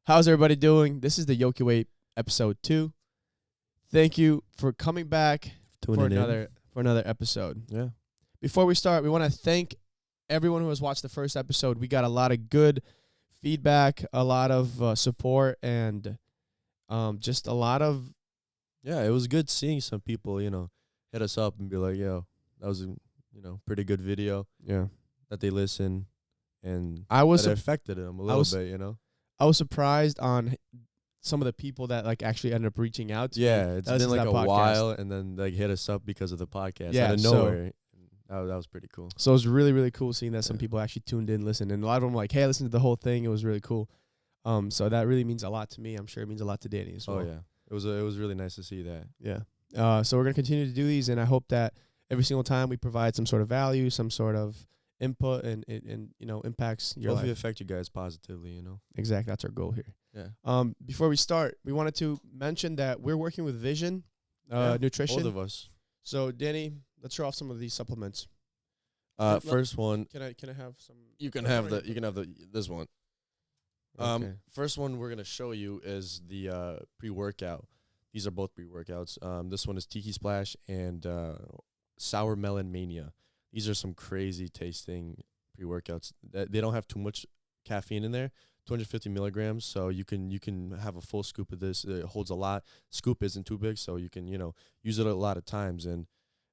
How's everybody doing? This is the Yoki Way episode 2. Thank you for coming back for another episode. Yeah. Before we start, we want to thank everyone who has watched the first episode. We got a lot of good feedback, a lot of support, and just a lot of... Yeah, it was good seeing some people, hit us up and be like, yo, that was a, pretty good video. Yeah. That they listen and it affected them a little bit, I was surprised on some of the people that actually ended up reaching out to me. Yeah, it's been a podcast. while, and then hit us up because of the podcast. Yeah, out of nowhere. That was pretty cool. So it was really, really cool seeing that some people actually tuned in, listened, and a lot of them were like, hey, I listened to the whole thing. It was really cool. So that really means a lot to me. I'm sure it means a lot to Danny as well. Oh yeah, it was really nice to see that. Yeah. So we're gonna continue to do these, and I hope that every single time we provide some sort of value, some sort of input, and impacts your life. Hopefully affect you guys positively. Exactly. That's our goal here. Yeah. Before we start, we wanted to mention that we're working with Vision Nutrition. Both of us. So Danny, let's show off some of these supplements. First one. Can I have some? You can have this one. Okay. First one we're gonna show you is the pre-workout. These are both pre-workouts. This one is Tiki Splash and Sour Melon Mania. These are some crazy tasting pre-workouts. They don't have too much caffeine in there, 250 milligrams. So you can have a full scoop of this. It holds a lot. Scoop isn't too big, so you can use it a lot of times, and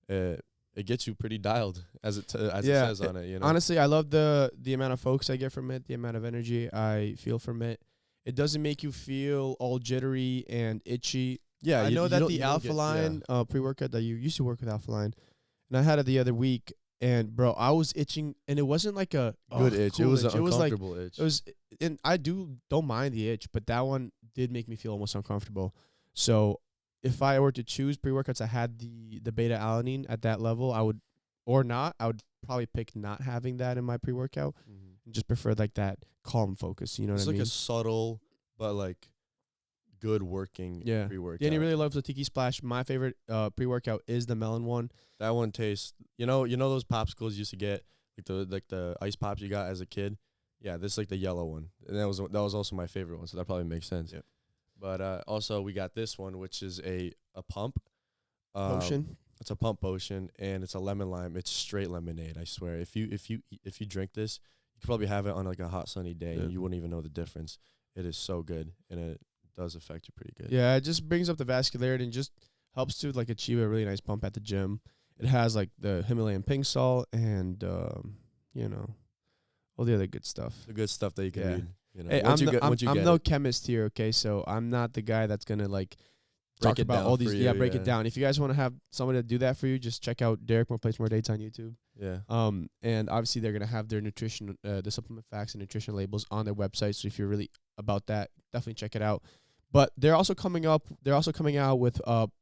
it gets you pretty dialed as it says on it. Honestly, I love the amount of focus I get from it, the amount of energy I feel from it. It doesn't make you feel all jittery and itchy. Yeah, I know that the Alphaland pre-workout that you used to work with Alphaland, and I had it the other week. And bro, I was itching, and it wasn't like a good itch. Cool it was itch. an uncomfortable itch. It was, and I don't mind the itch, but that one did make me feel almost uncomfortable. So if I were to choose pre-workouts, I had the beta alanine at that level, I would probably pick not having that in my pre-workout, and just prefer that calm focus. You know what I mean? It's a subtle but good working pre-workout. Danny really loves the Tiki Splash. My favorite pre-workout is the melon one. That one tastes, those popsicles you used to get, the ice pops you got as a kid. Yeah, this is the yellow one, and that was also my favorite one. So that probably makes sense. Yeah. But also we got this one, which is a pump Potion. It's a pump potion, and it's a lemon lime. It's straight lemonade. I swear. If you drink this, you could probably have it on a hot sunny day, and you wouldn't even know the difference. It is so good, and it does affect you pretty good. Yeah, it just brings up the vascularity and just helps to achieve a really nice pump at the gym. It has the Himalayan pink salt and all the other good stuff. The good stuff that you can read. Hey, I'm no chemist here, okay? So I'm not the guy that's gonna talk about all these. Break it down. If you guys want to have somebody to do that for you, just check out Derek More Plays More Dates on YouTube. Yeah. And obviously they're gonna have their nutrition, the supplement facts and nutrition labels on their website. So if you're really about that, definitely check it out. But they're also coming out with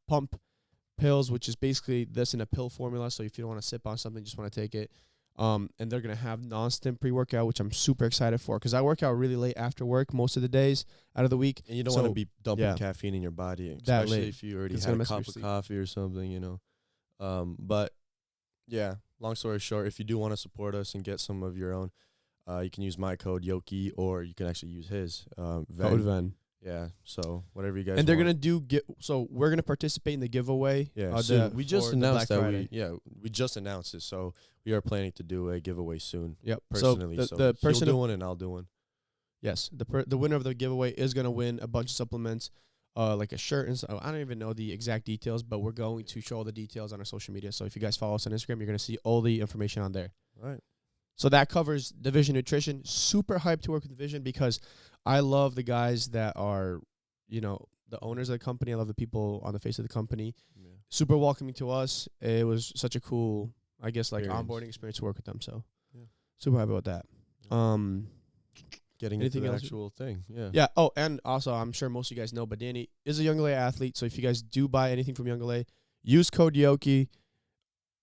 pump pills, which is basically this in a pill formula. So if you don't want to sip on something, just want to take it. And they're going to have non-stim pre-workout, which I'm super excited for because I work out really late after work most of the days out of the week. And you don't want to be dumping caffeine in your body, especially if you already had a cup of coffee or something, But, yeah, long story short, if you do want to support us and get some of your own, you can use my code Yoki, or you can actually use his Code Ven. Yeah, so whatever you guys and they're want. So we're going to participate in the giveaway. Yeah, so we just announced that we just announced it, so we are planning to do a giveaway soon. Yep. Personally, so the person he'll do one and I'll do one. Yes, the winner of the giveaway is going to win a bunch of supplements, like a shirt and stuff. I don't even know the exact details, but we're going to show all the details on our social media. So if you guys follow us on Instagram, you're going to see all the information on there. All right. So that covers Division Nutrition. Super hyped to work with Division because I love the guys that are, the owners of the company. I love the people on the face of the company. Yeah. Super welcoming to us. It was such a cool, I guess, onboarding experience to work with them. So super happy about that. Getting into the actual thing. Yeah. Yeah. Oh, and also, I'm sure most of you guys know, but Danny is a Young LA athlete. So if you guys do buy anything from Young LA, use code Yoki,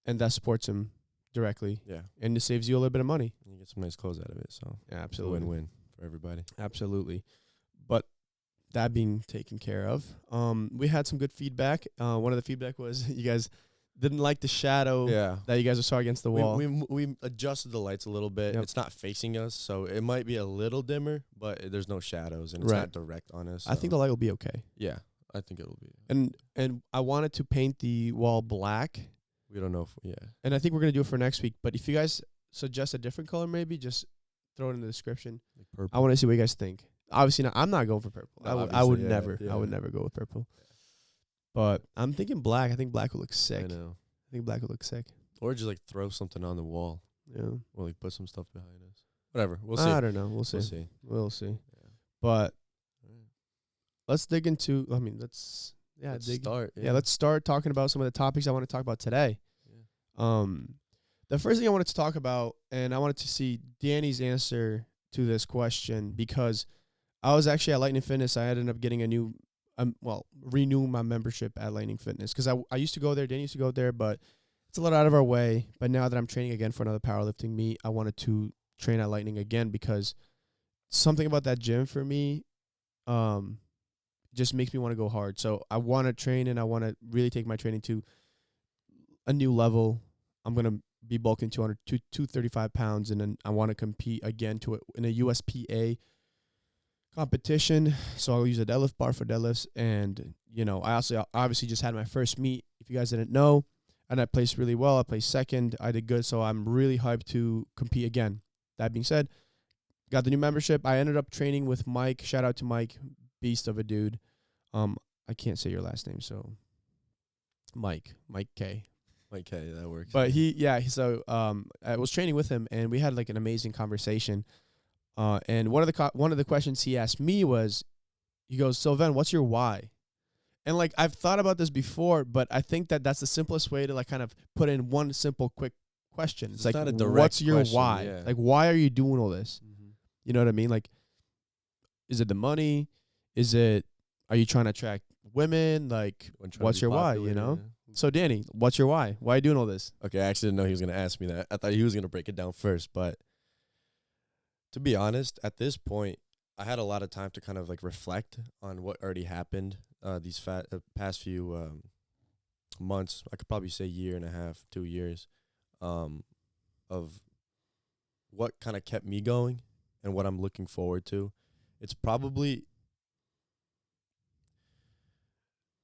and that supports him directly. Yeah. And it saves you a little bit of money. And you get some nice clothes out of it. So yeah, absolutely. It's a win-win for everybody. Absolutely. But that being taken care of, we had some good feedback. One of the feedback was you guys didn't like the shadow that you guys saw against the wall. We adjusted the lights a little bit. Yep. It's not facing us, so it might be a little dimmer, but there's no shadows and it's not direct on us. I think the light will be okay. Yeah, I think it'll be. And I wanted to paint the wall black. We don't know if And I think we're gonna do it for next week. But if you guys suggest a different color, maybe just throw it in the description. like purple. I want to see what you guys think. Obviously, not. I'm not going for purple. No, I would obviously, never. yeah. I would never go with purple. But I'm thinking black. I think black will look sick. I know. I think black will look sick. Or just like throw something on the wall. Yeah. Or like put some stuff behind us. Whatever. We'll see. I don't know. We'll see. We'll see. Yeah. But let's dig into. I mean, let's start. Yeah, let's start talking about some of the topics I want to talk about today. Yeah. The first thing I wanted to talk about, and I wanted to see Danny's answer to this question, because I was actually at Lightning Fitness. I ended up getting a new, renew my membership at Lightning Fitness, because I used to go there. Danny used to go there, but it's a little out of our way. But now that I'm training again for another powerlifting meet, I wanted to train at Lightning again, because something about that gym for me just makes me want to go hard. So I want to train, and I want to really take my training to a new level. I'm going to be bulking 235 pounds, and then I want to compete again in a USPA competition. So I'll use a deadlift bar for deadlifts. And, I also obviously just had my first meet, if you guys didn't know, and I placed really well. I placed second. I did good. So I'm really hyped to compete again. That being said, got the new membership. I ended up training with Mike. Shout out to Mike, beast of a dude. I can't say your last name, so Mike K. Mike K, that works. But I was training with him, and we had like an amazing conversation. And one of the questions he asked me was, he goes, "Sylvain, what's your why?" And like, I've thought about this before, but I think that's the simplest way to like kind of put in one simple quick question. It's like, not a direct what's your question, why? yeah. Like, why are you doing all this? Mm-hmm. You know what I mean? Like, is it the money? Are you trying to attract women? Like, what's your why, Yeah. So, Danny, what's your why? Why are you doing all this? Okay, I actually didn't know he was going to ask me that. I thought he was going to break it down first. But to be honest, at this point, I had a lot of time to kind of like reflect on what already happened these past few months. I could probably say 1.5 years, 2 years of what kind of kept me going and what I'm looking forward to. It's probably...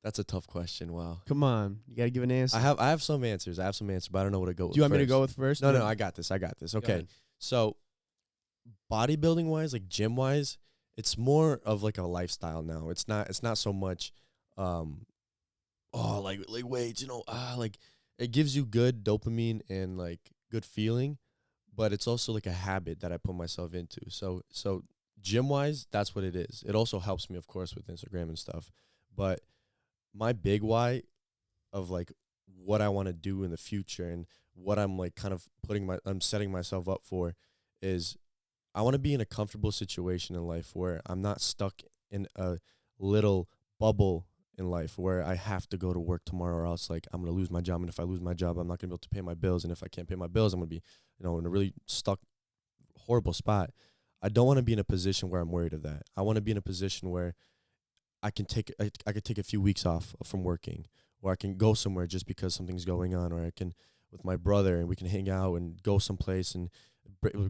That's a tough question. Wow. Come on. You got to give an answer. I have some answers. But I don't know what to go with. Do you want me to go with first? No, I got this. Okay. So bodybuilding wise, like gym wise, it's more of like a lifestyle now. It's not so much like weights, like it gives you good dopamine and like good feeling, but it's also like a habit that I put myself into. So gym wise, that's what it is. It also helps me, of course, with Instagram and stuff. But my big why of like what I want to do in the future and what I'm like kind of I'm setting myself up for is I want to be in a comfortable situation in life where I'm not stuck in a little bubble in life where I have to go to work tomorrow or else like I'm going to lose my job. And if I lose my job, I'm not going to be able to pay my bills. And if I can't pay my bills, I'm going to be, in a really stuck, horrible spot. I don't want to be in a position where I'm worried of that. I want to be in a position where I can take a few weeks off from working, or I can go somewhere just because something's going on, or I can with my brother and we can hang out and go someplace and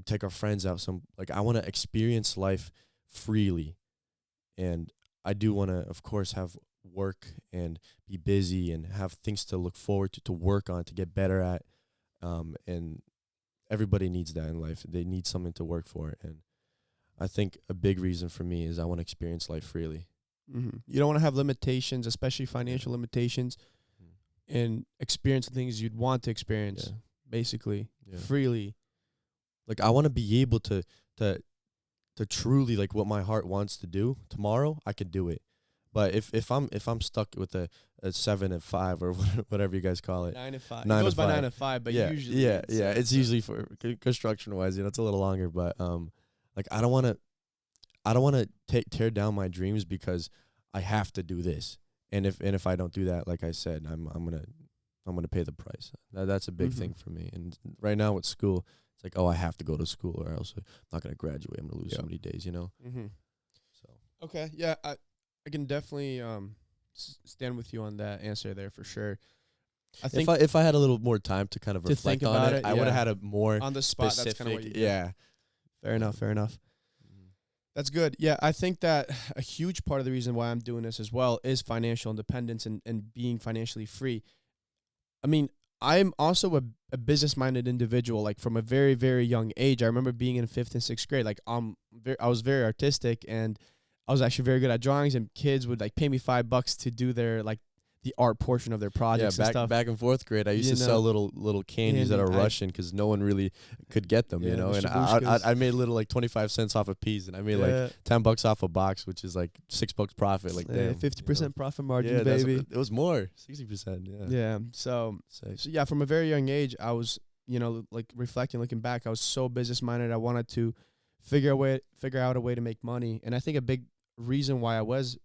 take our friends out. I want to experience life freely, and I do want to, of course, have work and be busy and have things to look forward to work on, to get better at. And everybody needs that in life. They need something to work for, and I think a big reason for me is I want to experience life freely. Mm-hmm. You don't want to have limitations, especially financial limitations, and experience the things you'd want to experience, basically, freely. Like, I want to be able to truly, like, what my heart wants to do tomorrow, I could do it. But if I'm stuck with a 7 and 5 or whatever you guys call it, 9 and 5, 9 it goes to by 5. 9 and 5, but usually it's usually for construction wise, it's a little longer. But like I don't want to tear down my dreams because I have to do this. And if I don't do that, like I said, I'm gonna pay the price. That's a big thing for me. And right now with school, it's like, I have to go to school or else I'm not gonna graduate. I'm gonna lose so many days, Mm-hmm. So okay, yeah, I can definitely stand with you on that answer there for sure. I think if I had a little more time to kind of To reflect think on about it, it, I would have yeah. had a more on the spot, specific. that's kind of what you did. Yeah. Fair enough. Fair enough. That's good. Yeah, I think that a huge part of the reason why I'm doing this as well is financial independence and being financially free. I mean, I'm also a business-minded individual. Like from a very, very young age, I remember being in 5th and 6th grade. Like I was very artistic, and I was actually very good at drawings. And kids would like pay me $5 to do their like the art portion of their projects and stuff. Back in 4th grade, I used to sell little candies that are Russian because no one really could get them, you know. And I made little like 25 cents off a piece, and I made like $10 off a box, which is like $6 profit. Like 50% profit margin, baby. It was more 60%. Yeah. So yeah, from a very young age, I was like reflecting, looking back, I was so business minded. I wanted to figure out a way to make money, and I think a big reason why I was,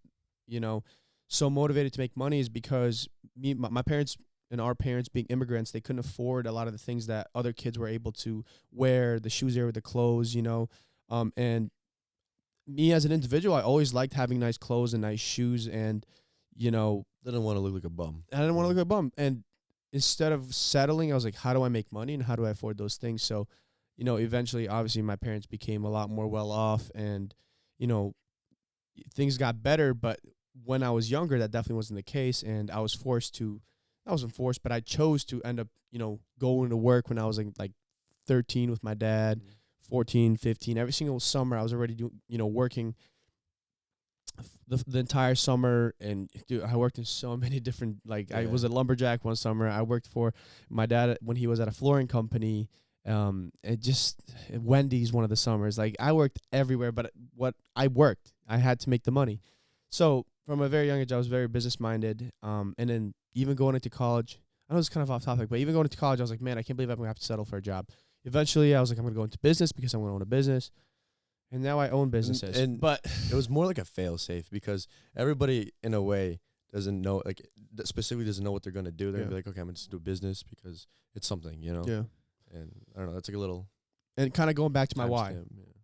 so motivated to make money is because my parents and our parents being immigrants, they couldn't afford a lot of the things that other kids were able to wear, the shoes they were, the clothes, and me as an individual, I always liked having nice clothes and nice shoes, and didn't want to look like a bum. I didn't want to look like a bum. And instead of settling, I was like, how do I make money and how do I afford those things? So, eventually, obviously, my parents became a lot more well off, and things got better, but when I was younger, that definitely wasn't the case, and I wasn't forced, but I chose to end up, going to work when I was like 13 with my dad, 14, 15. Every single summer, I was already working the entire summer, and dude, I worked in so many different, I was a lumberjack one summer. I worked for my dad when he was at a flooring company. Wendy's one of the summers. Like I worked everywhere, but I had to make the money. So from a very young age, I was very business minded. And then even going into college, I know it's kind of off topic, but even going into college, I was like, man, I can't believe I'm going to have to settle for a job. Eventually, I was like, I'm going to go into business because I'm going to own a business. And now I own businesses. But it was more like a fail safe because everybody, in a way, doesn't know, like, specifically doesn't know what they're going to do. They're going to be like, okay, I'm going to do business because it's something, Yeah. And I don't know, that's like a little. And kind of going back to my why.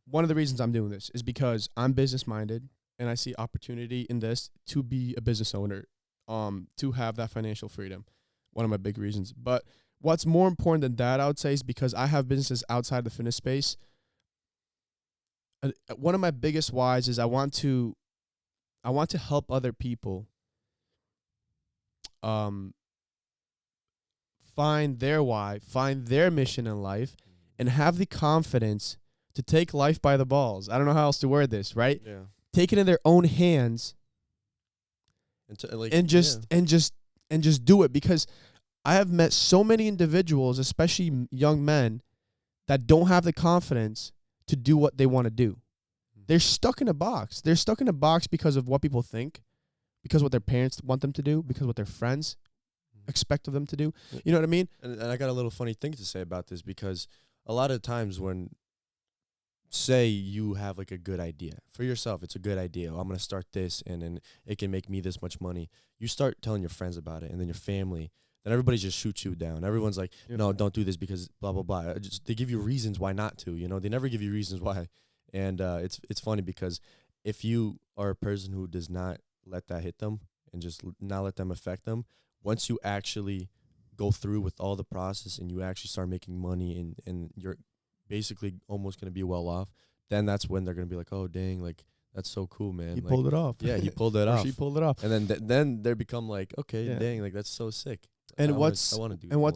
One of the reasons I'm doing this is because I'm business minded. And I see opportunity in this to be a business owner, to have that financial freedom. One of my big reasons. But what's more important than that, I would say, is because I have businesses outside the fitness space. One of my biggest whys is I want to help other people find their why, find their mission in life, and have the confidence to take life by the balls. I don't know how else to word this, right? Yeah. Take it in their own hands and just do it, because I have met so many individuals, especially young men, that don't have the confidence to do what they want to do. They're stuck in a box. They're stuck in a box because of what people think, because what their parents want them to do, because what their friends expect of them to do. You know what I mean? And I got a little funny thing to say about this, because a lot of times when, say you have like a good idea for yourself, it's a good idea. Oh, I'm going to start this and then it can make me this much money. You start telling your friends about it and then your family, then everybody just shoots you down. Everyone's like, no, don't do this because blah, blah, blah. They give you reasons why not to, they never give you reasons why. And it's funny because if you are a person who does not let that hit them and just not let them affect them, once you actually go through with all the process and you actually start making money and you're basically almost going to be well off, then that's when they're going to be like, oh, dang, like, that's so cool, man. He pulled it off. Yeah, he pulled it off. She pulled it off. And then they become like, okay, dang, like, that's so sick. And what's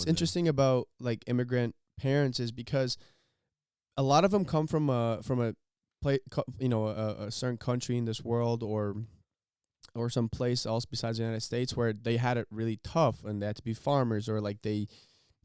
interesting about, like, immigrant parents is because a lot of them come from a certain country in this world or some place else besides the United States where they had it really tough and they had to be farmers, or like they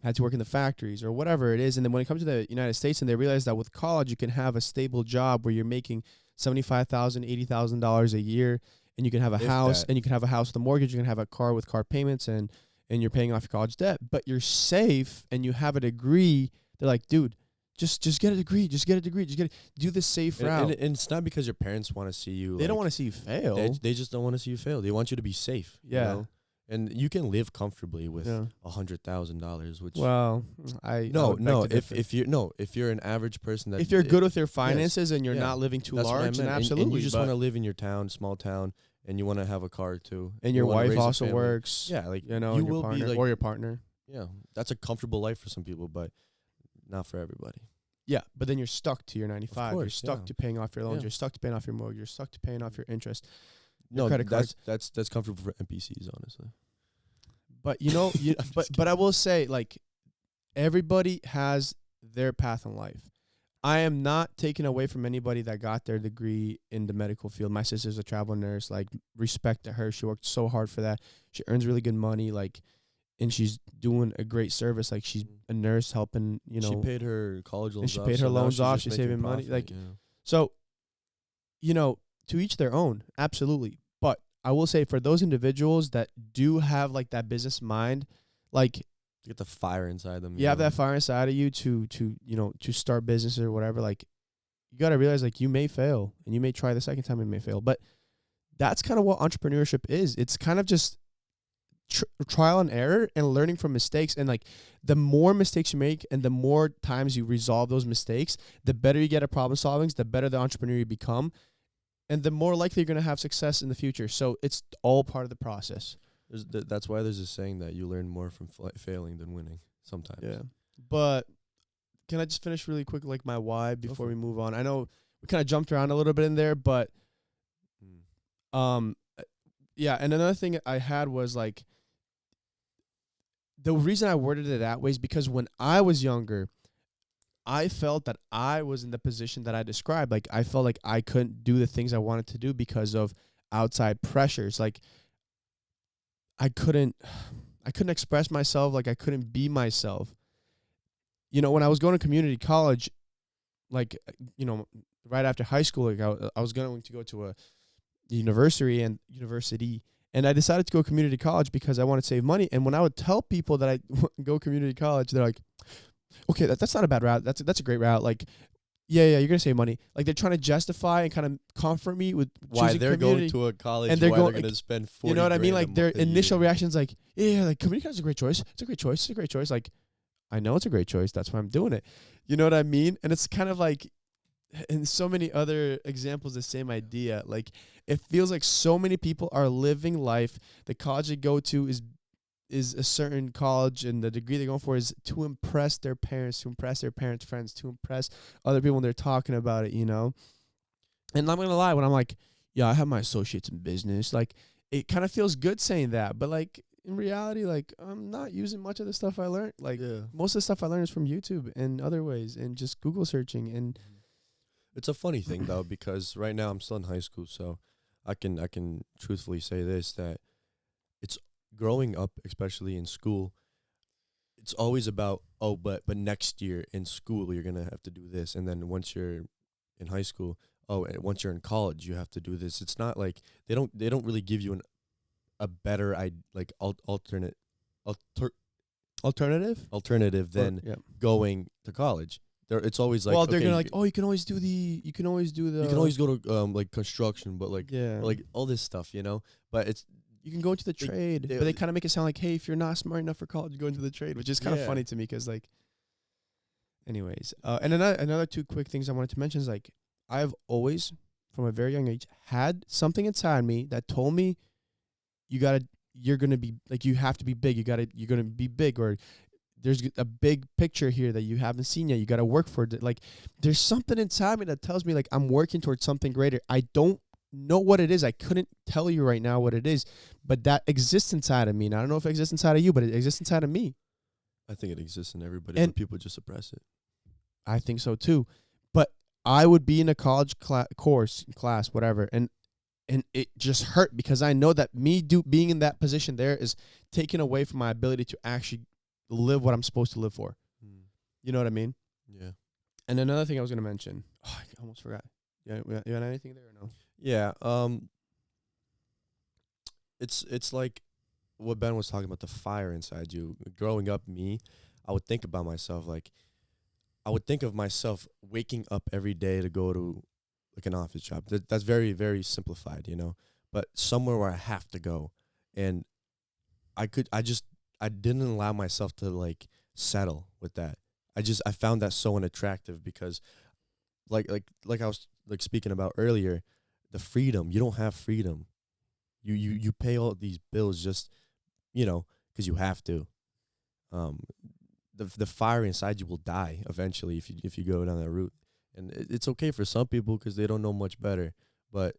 had to work in the factories or whatever it is. And then when it comes to the United States and they realize that with college you can have a stable job where you're making $75,000, $80,000 a year, and you can have a house, and you can have a house with a mortgage, you can have a car with car payments, and you're paying off your college debt, but you're safe and you have a degree. They're like, dude, just get a degree, do the safe route. And it's not because your parents want to see you. They don't want to see you fail. They just don't want to see you fail. They want you to be safe. Yeah. And you can live comfortably with Yeah. $100,000, which Well, I no, would beg no. to If differ. if you're an average person that If you're good with your finances and you're yeah, not living too that's what I large, then meant. absolutely. And you just but- want to live in your town, small town, and you want to have a car too, and you your wanna wife raise a also family. works. Yeah, like You know, you and your will partner be like or your partner. yeah, that's a comfortable life for some people, but not for everybody. Yeah, but then you're stuck to your 95. You're course, stuck yeah. to paying off your loans. Yeah. You're stuck to paying off your mortgage. You're stuck to paying off your interest. Your No, credit cards. that's comfortable for NPCs, honestly. But you know, I'm just but I will say, like, everybody has their path in life. I am not taking away from anybody that got their degree in the medical field. My sister's a travel nurse. Like, respect to her. She worked so hard for that. She earns really good money. Like, and she's doing a great service. Like, she's a nurse helping. You know, she paid her college loans, she off, paid her so now loans off. just She's making saving money. profit, Like, yeah. so, you know, to each their own, absolutely. But I will say, for those individuals that do have like that business mind, like, You get the fire inside them. you have that fire inside of you to you know, to start business or whatever. Like, you got to realize, like, you may fail and you may try the second time and may fail, but that's kind of what entrepreneurship is. It's kind of just trial and error and learning from mistakes. And like, the more mistakes you make and the more times you resolve those mistakes, the better you get at problem solving, the better the entrepreneur you become, and the more likely you're going to have success in the future. So it's all part of the process. That's why there's a saying that you learn more from failing than winning sometimes. Yeah. But can I just finish really quick, like, my why before for we it. move on? I know we kind of jumped around a little bit in there, but yeah. And another thing I had was, like, the reason I worded it that way is because when I was younger, I felt that I was in the position that I described. Like, I felt like I couldn't do the things I wanted to do because of outside pressures. Like, I couldn't express myself. Like, I couldn't be myself. You know, when I was going to community college, like, you know, right after high school, like, I was going to go to a university, and I decided to go community college because I wanted to save money. And when I would tell people that I go community college, they're like, okay, that's not a bad route. That's a great route. Like, yeah, you're going to save money. Like, they're trying to justify and kind of comfort me with Why choosing they're community. going to a college and and they're they're going going to spend 40 You know what I mean? grand Like, a their month a initial year. reaction's like, yeah, like, community college is a great choice. It's a great choice. It's a great choice. Like, I know it's a great choice. That's why I'm doing it. You know what I mean? And it's kind of like, in so many other examples, the same idea. Like, it feels like so many people are living life. The college they go to is a certain college, and the degree they're going for is to impress their parents, to impress their parents' friends, to impress other people when they're talking about it, you know? And I'm going to lie, when I'm like, yeah, I have my associates in business, like, it kind of feels good saying that. But, like, in reality, like, I'm not using much of the stuff I learned. Like, most of the stuff I learned is from YouTube and other ways and just Google searching. And It's a funny thing though, because right now I'm still in high school, so I can truthfully say this, that it's growing up, especially in school, it's always about, oh, but next year in school you're gonna have to do this, and then once you're in high school, oh, and once you're in college you have to do this. It's not like they don't really give you a better alternative than going to college. It's always like, well, they're okay, gonna like, oh, you can always do the you can always go to like construction, but like yeah, like all this stuff, you know. But it's you can go into the trade, but they kind of make it sound like, hey, if you're not smart enough for college, go into the trade, which is kind of funny to me because, like, anyways. And another two quick things I wanted to mention is, like, I've always, from a very young age, had something inside me that told me you're gonna be like, you have to be big. You're gonna be big, or there's a big picture here that you haven't seen yet. You got to work for it. Like, there's something inside me that tells me, like, I'm working towards something greater. I don't know what it is. I couldn't tell you right now what it is, but that exists inside of me. And I don't know if it exists inside of you, but it exists inside of me. I think it exists in everybody, And but people just suppress it. I think so too. But I would be in a college class, whatever, and it just hurt because I know that being in that position there is taken away from my ability to actually live what I'm supposed to live for. You know what I mean? Yeah. And another thing I was going to mention, I almost forgot. You got anything there or no? Yeah. It's like what Ben was talking about, the fire inside you. Growing up, I would think about myself, like, I would think of myself waking up every day to go to, like, an office job. That's very, very simplified, you know. But somewhere where I have to go. And I didn't allow myself to like settle with that. I found that so unattractive because like I was like speaking about earlier, the freedom. You don't have freedom. You pay all these bills just, because you have to. Um, the fire inside you will die eventually if you go down that route. And it's okay for some people because they don't know much better. But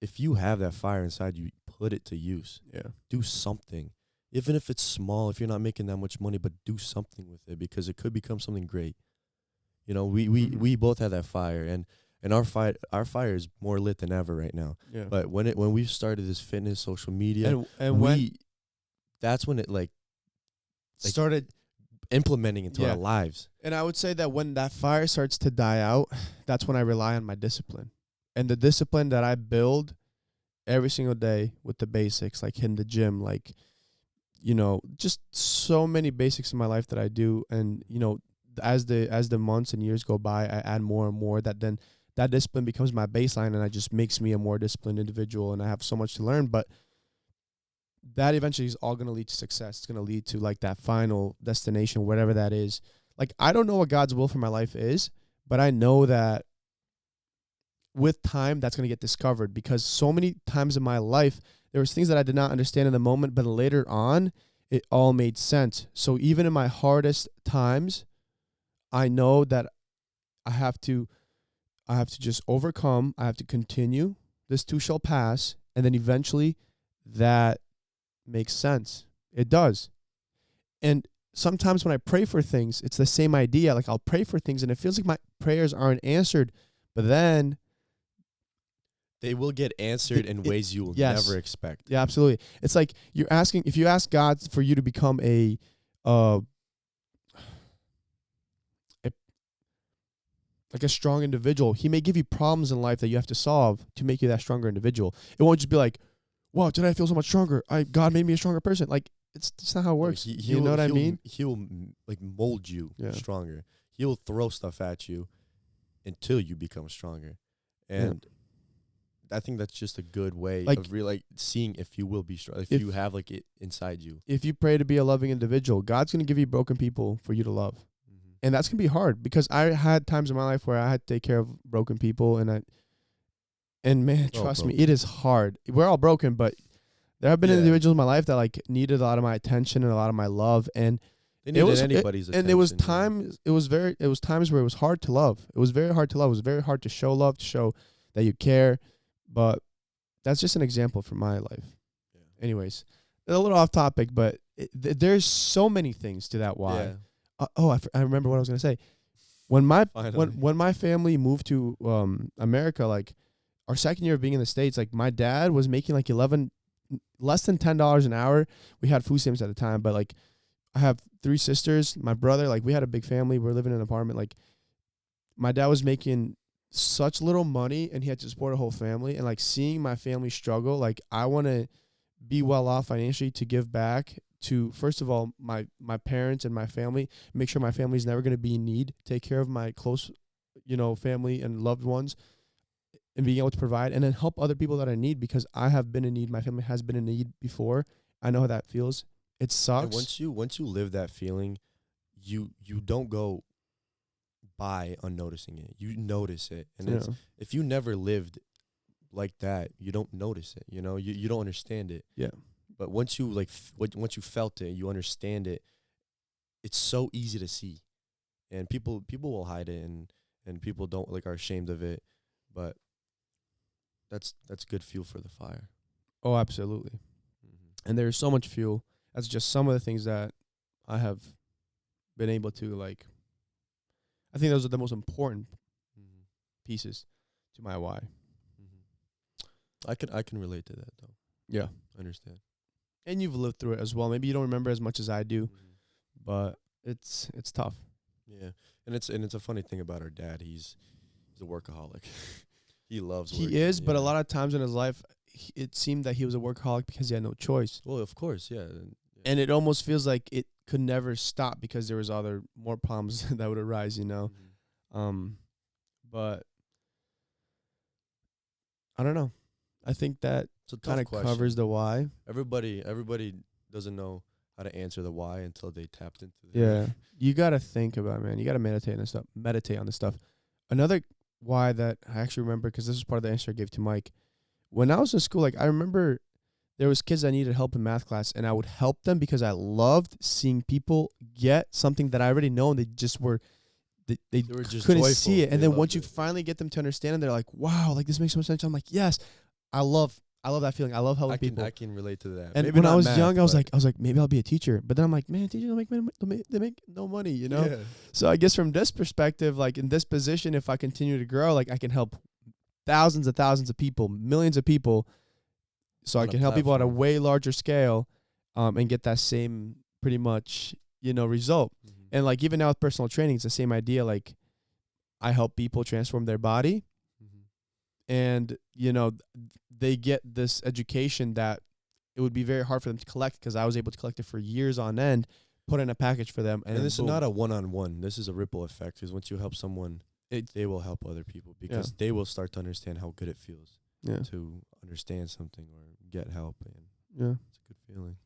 if you have that fire inside you, put it to use. Yeah. Do something. Even if it's small, if you're not making that much money, but do something with it because it could become something great. We both have that fire, and our fire is more lit than ever right now. Yeah. But when we started this fitness, social media, and that's when it like started implementing into Yeah. our lives. And I would say that when that fire starts to die out, that's when I rely on my discipline. And the discipline that I build every single day with the basics, like hitting the gym, like, just so many basics in my life that I do. And, as the months and years go by, I add more and more that discipline becomes my baseline, and it just makes me a more disciplined individual, and I have so much to learn. But that eventually is all going to lead to success. It's going to lead to like that final destination, whatever that is. Like, I don't know what God's will for my life is, but I know that with time, that's going to get discovered, because so many times in my life, there was things that I did not understand in the moment, but later on, it all made sense. So even in my hardest times, I know that I have to just overcome. I have to continue. This too shall pass. And then eventually that makes sense. It does. And sometimes when I pray for things, it's the same idea. Like, I'll pray for things and it feels like my prayers aren't answered, but then They will get answered in ways you will Yes. never expect. yeah, absolutely. It's like if you ask God for you to become like a strong individual, he may give you problems in life that you have to solve to make you that stronger individual. It won't just be like, wow, today I feel so much stronger. God made me a stronger person. Like, it's not how it works. You know what I mean? He'll like mold you stronger. He'll throw stuff at you until you become stronger. And I think that's just a good way of really seeing if you will be strong, if you have like it inside you. If you pray to be a loving individual, God's going to give you broken people for you to love. And that's going to be hard, because I had times in my life where I had to take care of broken people, and man, trust me, it is hard. We're all broken, but there have been individuals in my life that like needed a lot of my attention and a lot of my love, and they needed anybody's attention. And it was times where it was hard to love. It was very hard to love. It was very hard to show love, to show that you care. But that's just an example from my life. Yeah. Anyways, a little off topic, but there's so many things to that why. Yeah. I remember what I was gonna say. When my family moved to America, like our second year of being in the States, like my dad was making like less than $10 an hour. We had food stamps at the time, but like I have 3 sisters, my brother, like we had a big family. We're living in an apartment. Like my dad was making such little money, and he had to support a whole family. And like seeing my family struggle, like I want to be well off financially to give back to, first of all, my parents and my family, make sure my family's never going to be in need, take care of my close, family and loved ones, and being able to provide, and then help other people that are in need, because I have been in need. My family has been in need before. I know how that feels. It sucks. And once you live that feeling, you don't go by unnoticing it. You notice it. And if you never lived like that, you don't notice it. You don't understand it. Yeah. But once you once you felt it, you understand it. It's so easy to see, and people will hide it, and people don't are ashamed of it. But that's good fuel for the fire. Oh, absolutely. Mm-hmm. And there's so much fuel. That's just some of the things that I have been able to I think those are the most important pieces to my why. I can relate to that though. Yeah, I understand. And you've lived through it as well. Maybe you don't remember as much as I do, but it's tough. Yeah, and it's a funny thing about our dad. He's a workaholic. He loves working. He is, but a lot of times in his life, it seemed that he was a workaholic because he had no choice. Well, of course, yeah. And it almost feels like it could never stop because there was more problems that would arise, But I don't know. I think that kind of covers the why. Everybody doesn't know how to answer the why until they tapped into the Yeah. You got to think about it, man. You got to meditate on this stuff. Another why that I actually remember, because this was part of the answer I gave to Mike. When I was in school, like I remember there was kids that needed help in math class, and I would help them because I loved seeing people get something that I already know, and they just were they were just couldn't joyful. see it. And They then once loved you it. finally get them to understand, and they're like, "Wow, like this makes so much sense." I'm like, "Yes, I love that feeling. I love helping people." I can relate to that. And Maybe when I not was math, young, I was but like, maybe I'll be a teacher. But then I'm like, man, teachers they make no money, you know. yeah. So I guess from this perspective, like in this position, if I continue to grow, like I can help thousands of people, millions of people. So I On a can help people at a platform. way larger scale, and get that same pretty much, result. Mhm. And like even now with personal training, it's the same idea. Like I help people transform their body, Mhm. and they get this education that it would be very hard for them to collect, because I was able to collect it for years on end, put in a package for them, and And then this is boom. not a one-on-one. This is a ripple effect. Because once you help someone, they will help other people because they will start to understand how good it feels Yeah, to understand something or get help, and yeah, it's a good feeling.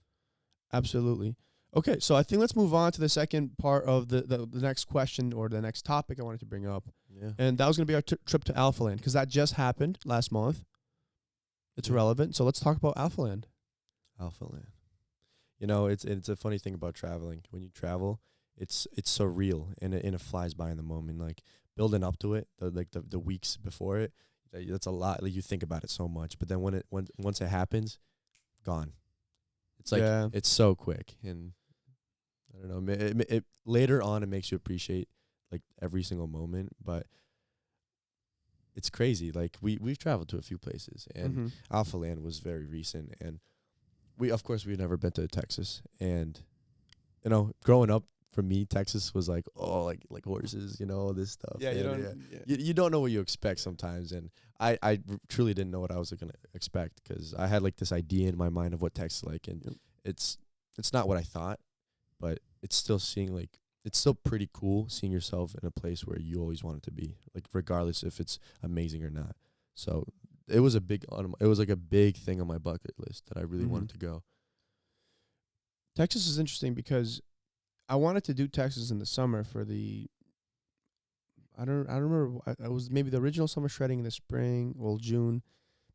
absolutely. Okay, so I think let's move on to the second part of the next question, or the next topic I wanted to bring up. Yeah. And that was going to be our trip to Alphaland, because that just happened last month. It's Yeah. relevant. So let's talk about Alphaland. Alphaland. It's a funny thing about traveling. When you travel, it's surreal, and it flies by in the moment. Like building up to it, the weeks before it, that's a lot. Like you think about it so much, but then once it happens, gone. It's like Yeah. it's so quick, and I don't know. It later on it makes you appreciate like every single moment, but it's crazy. Like we've traveled to a few places, and Alphaland was very recent, and we've never been to Texas, and growing up for me, Texas was like like horses, all this stuff. Yeah, you And don't. Yeah. you don't know what you expect sometimes, and truly didn't know what I was gonna expect, because I had like this idea in my mind of what Texas is like, and Yep. it's not what I thought, but it's still pretty cool seeing yourself in a place where you always wanted to be, like regardless if it's amazing or not. So it was like a big thing on my bucket list that I really wanted to go. Texas is interesting because I wanted to do Texas in the summer for the. I don't remember. I was maybe the original summer shredding in the spring, June,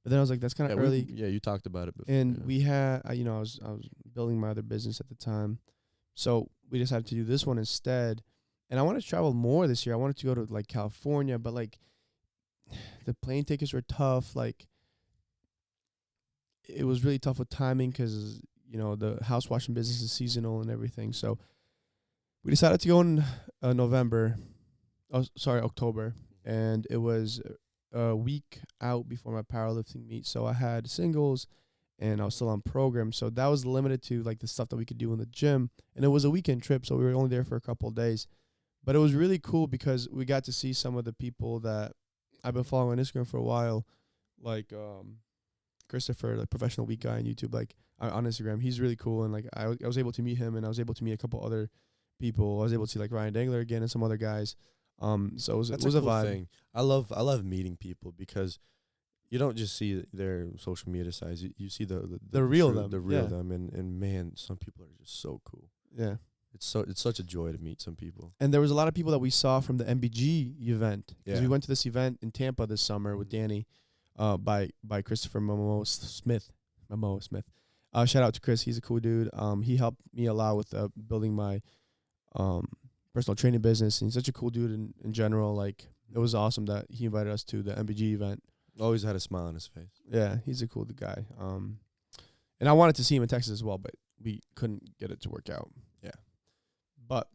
but then I was like, that's kind of early. You talked about it before. And yeah. we had, I was building my other business at the time, so we decided to do this one instead. And I wanted to travel more this year. I wanted to go to like California, but like the plane tickets were tough. Like it was really tough with timing, because the house washing business is seasonal and everything. So we decided to go in October, and it was a week out before my powerlifting meet. So I had singles, and I was still on program. So that was limited to like the stuff that we could do in the gym. And it was a weekend trip, so we were only there for a couple of days. But it was really cool because we got to see some of the people that I've been following on Instagram for a while, like Christopher, the professional week guy on YouTube, like on Instagram. He's really cool, and like I was able to meet him, and I was able to meet a couple other people. I was able to see like Ryan Dangler again and some other guys. So it was a cool vibe. thing. I love meeting people, because you don't just see their social media size. You see the real true- them. the real Yeah. them, and man, some people are just so cool. Yeah. It's such a joy to meet some people. And there was a lot of people that we saw from the MBG event, because we Yeah. went to this event in Tampa this summer with Danny, by Christopher Momo Smith. Shout out to Chris. He's a cool dude. He helped me a lot with building my personal training business. And he's such a cool dude in general. Like it was awesome that he invited us to the MBG event. Always had a smile on his face. Yeah, he's a cool guy. And I wanted to see him in Texas as well, but we couldn't get it to work out. Yeah. But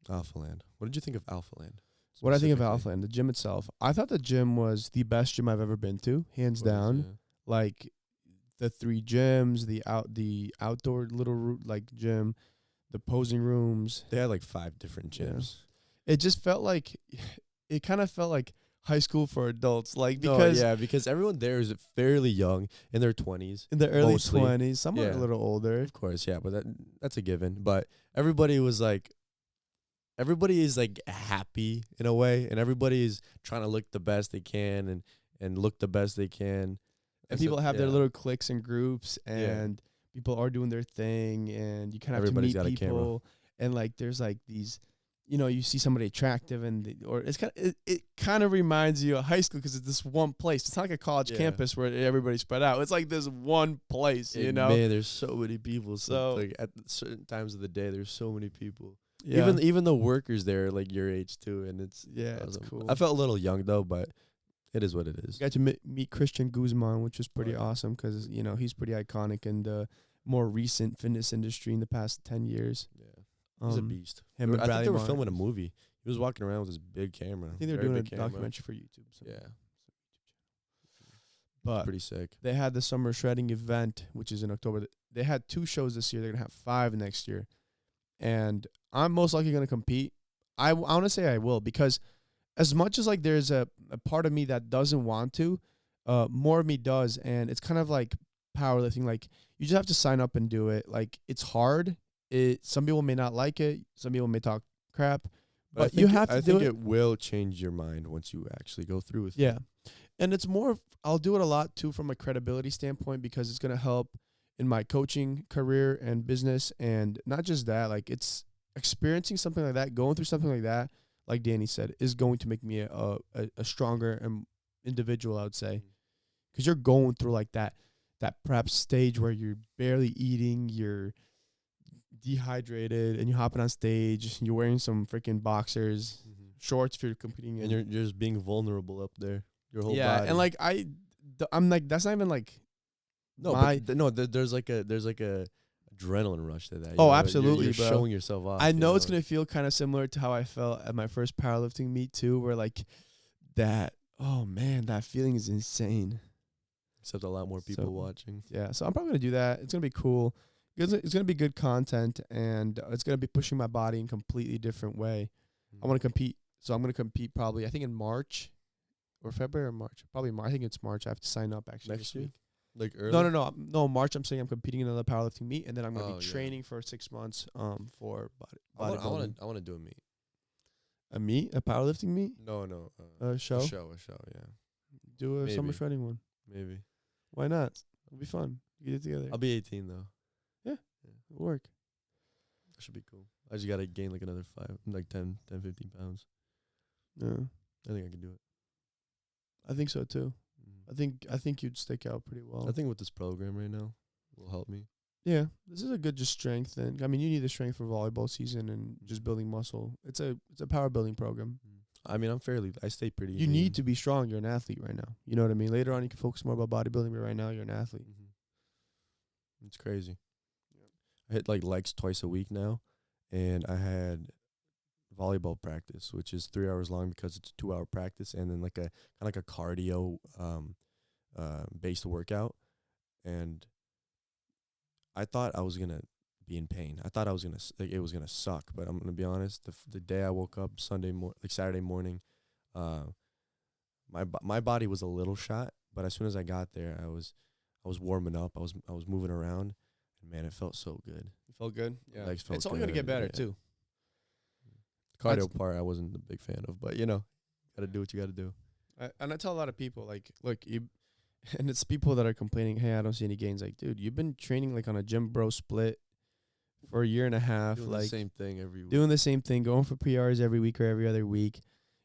Alphaland. What did you think of Alphaland? what I think of specifically? Alphaland, the gym itself, I thought the gym was the best gym I've ever been to, hands down. Yeah. Like the 3 gyms, the outdoor little gym, the posing rooms. They had like 5 different Yeah. gyms. It just felt like, it kind of felt like high school for adults. Like Because everyone there is fairly young, in their 20s. in the early mostly. 20s, some are Yeah. a little older. Of course, yeah, but that's a given. But everybody is like happy in a way, and everybody is trying to look the best they can and look the best they can. And so- people have their yeah. little cliques and groups, and people are doing their thing, and you kind of have to Everybody's meet got a camera. people, and like there's like these, you see somebody attractive, and or it's kind of it kind of reminds you of high school because it's this one place. It's not like a college campus where everybody's spread out. It's like this one place, Man, there's so many people. So Like at certain times of the day, there's so many people. yeah. Even the workers there are like your age too, and it's It's awesome. cool. I felt a little young though, but it is what it is. Got to meet Christian Guzman, which was pretty yeah. awesome because he's pretty iconic in the more recent fitness industry in the past 10 years. Yeah, he's a beast. Him and I think Bradley they were Martins. filming a movie. He was walking around with his big camera. I think they're very doing a big camera. documentary for YouTube. So. Yeah, But pretty sick. they had the summer shredding event, which is in October. They had 2 shows this year. They're gonna have 5 next year, and I'm most likely gonna compete. I want to say I will because as much as like there's a part of me that doesn't want to, more of me does, and it's kind of like powerlifting. Like you just have to sign up and do it. Like it's hard. Some people may not like it. Some people may talk crap, but you have to do it. I think it will change your mind once you actually go through with it. Yeah. And it's more, I'll do it a lot too from a credibility standpoint because it's going to help in my coaching career and business. And not just that, like it's experiencing something like that, going through something like that, like Danny said, is going to make me a stronger individual, I would say. Because you're going through like that perhaps stage where you're barely eating, you're dehydrated, and you're hopping on stage, you're wearing some freaking boxers, shorts if you're competing. And you're just being vulnerable up there. Your whole body. And like I'm like that's not even like there's like a adrenaline rush to that. Oh, absolutely, you're bro. showing yourself off. I know it's gonna feel kind of similar to how I felt at my first powerlifting meet too, where like that. Oh man, that feeling is insane. Except a lot more people watching. Yeah, so I'm probably gonna do that. It's gonna be cool. It's gonna be good content, and it's gonna be pushing my body in a completely different way. I want to compete, so I'm gonna compete probably I think in March. Or February or March? Probably March. I think it's March. I have to sign up actually Next this year? week. Like early? No. March. I'm saying I'm competing in another powerlifting meet, and then I'm gonna be training for 6 months. For bodybuilding. I want to do a meet. A meet? A powerlifting meet? No. A show? A show. Yeah. Do a summer Maybe. shredding one. Maybe. Why not? It'll be fun. Get it together. I'll be 18 though. It'll work. That should be cool. I just gotta gain like another 10, 15 pounds. Yeah, I think I can do it. I think so too. I think you'd stick out pretty well. I think with this program right now will help me. Yeah, this is a good just strength thing. I mean, you need the strength for volleyball season and just building muscle. It's a power building program. I mean, I stay pretty. You need to be strong. You're an athlete right now. You know what I mean? Later on, you can focus more about bodybuilding, but right now, you're an athlete. It's crazy. I hit like legs twice a week now, and I had volleyball practice, which is 3 hours long because it's a 2-hour practice, and then like a kind of like a cardio based workout. And I thought I was gonna be in pain. I thought I was gonna it was gonna suck. But I'm gonna be honest. The day I woke up Saturday morning, my body was a little shot. But as soon as I got there, I was warming up. I was moving around, and man, it felt so good. You felt good? Yeah, legs felt it's only gonna get better too. Cardio part I wasn't a big fan of, but gotta do what you gotta do. And I tell a lot of people, like, look, and it's people that are complaining, hey, I don't see any gains. Like, dude, you've been training like on a gym bro split for a year and a half, Doing like the same thing every week. Doing the same thing, going for PRs every week or every other week.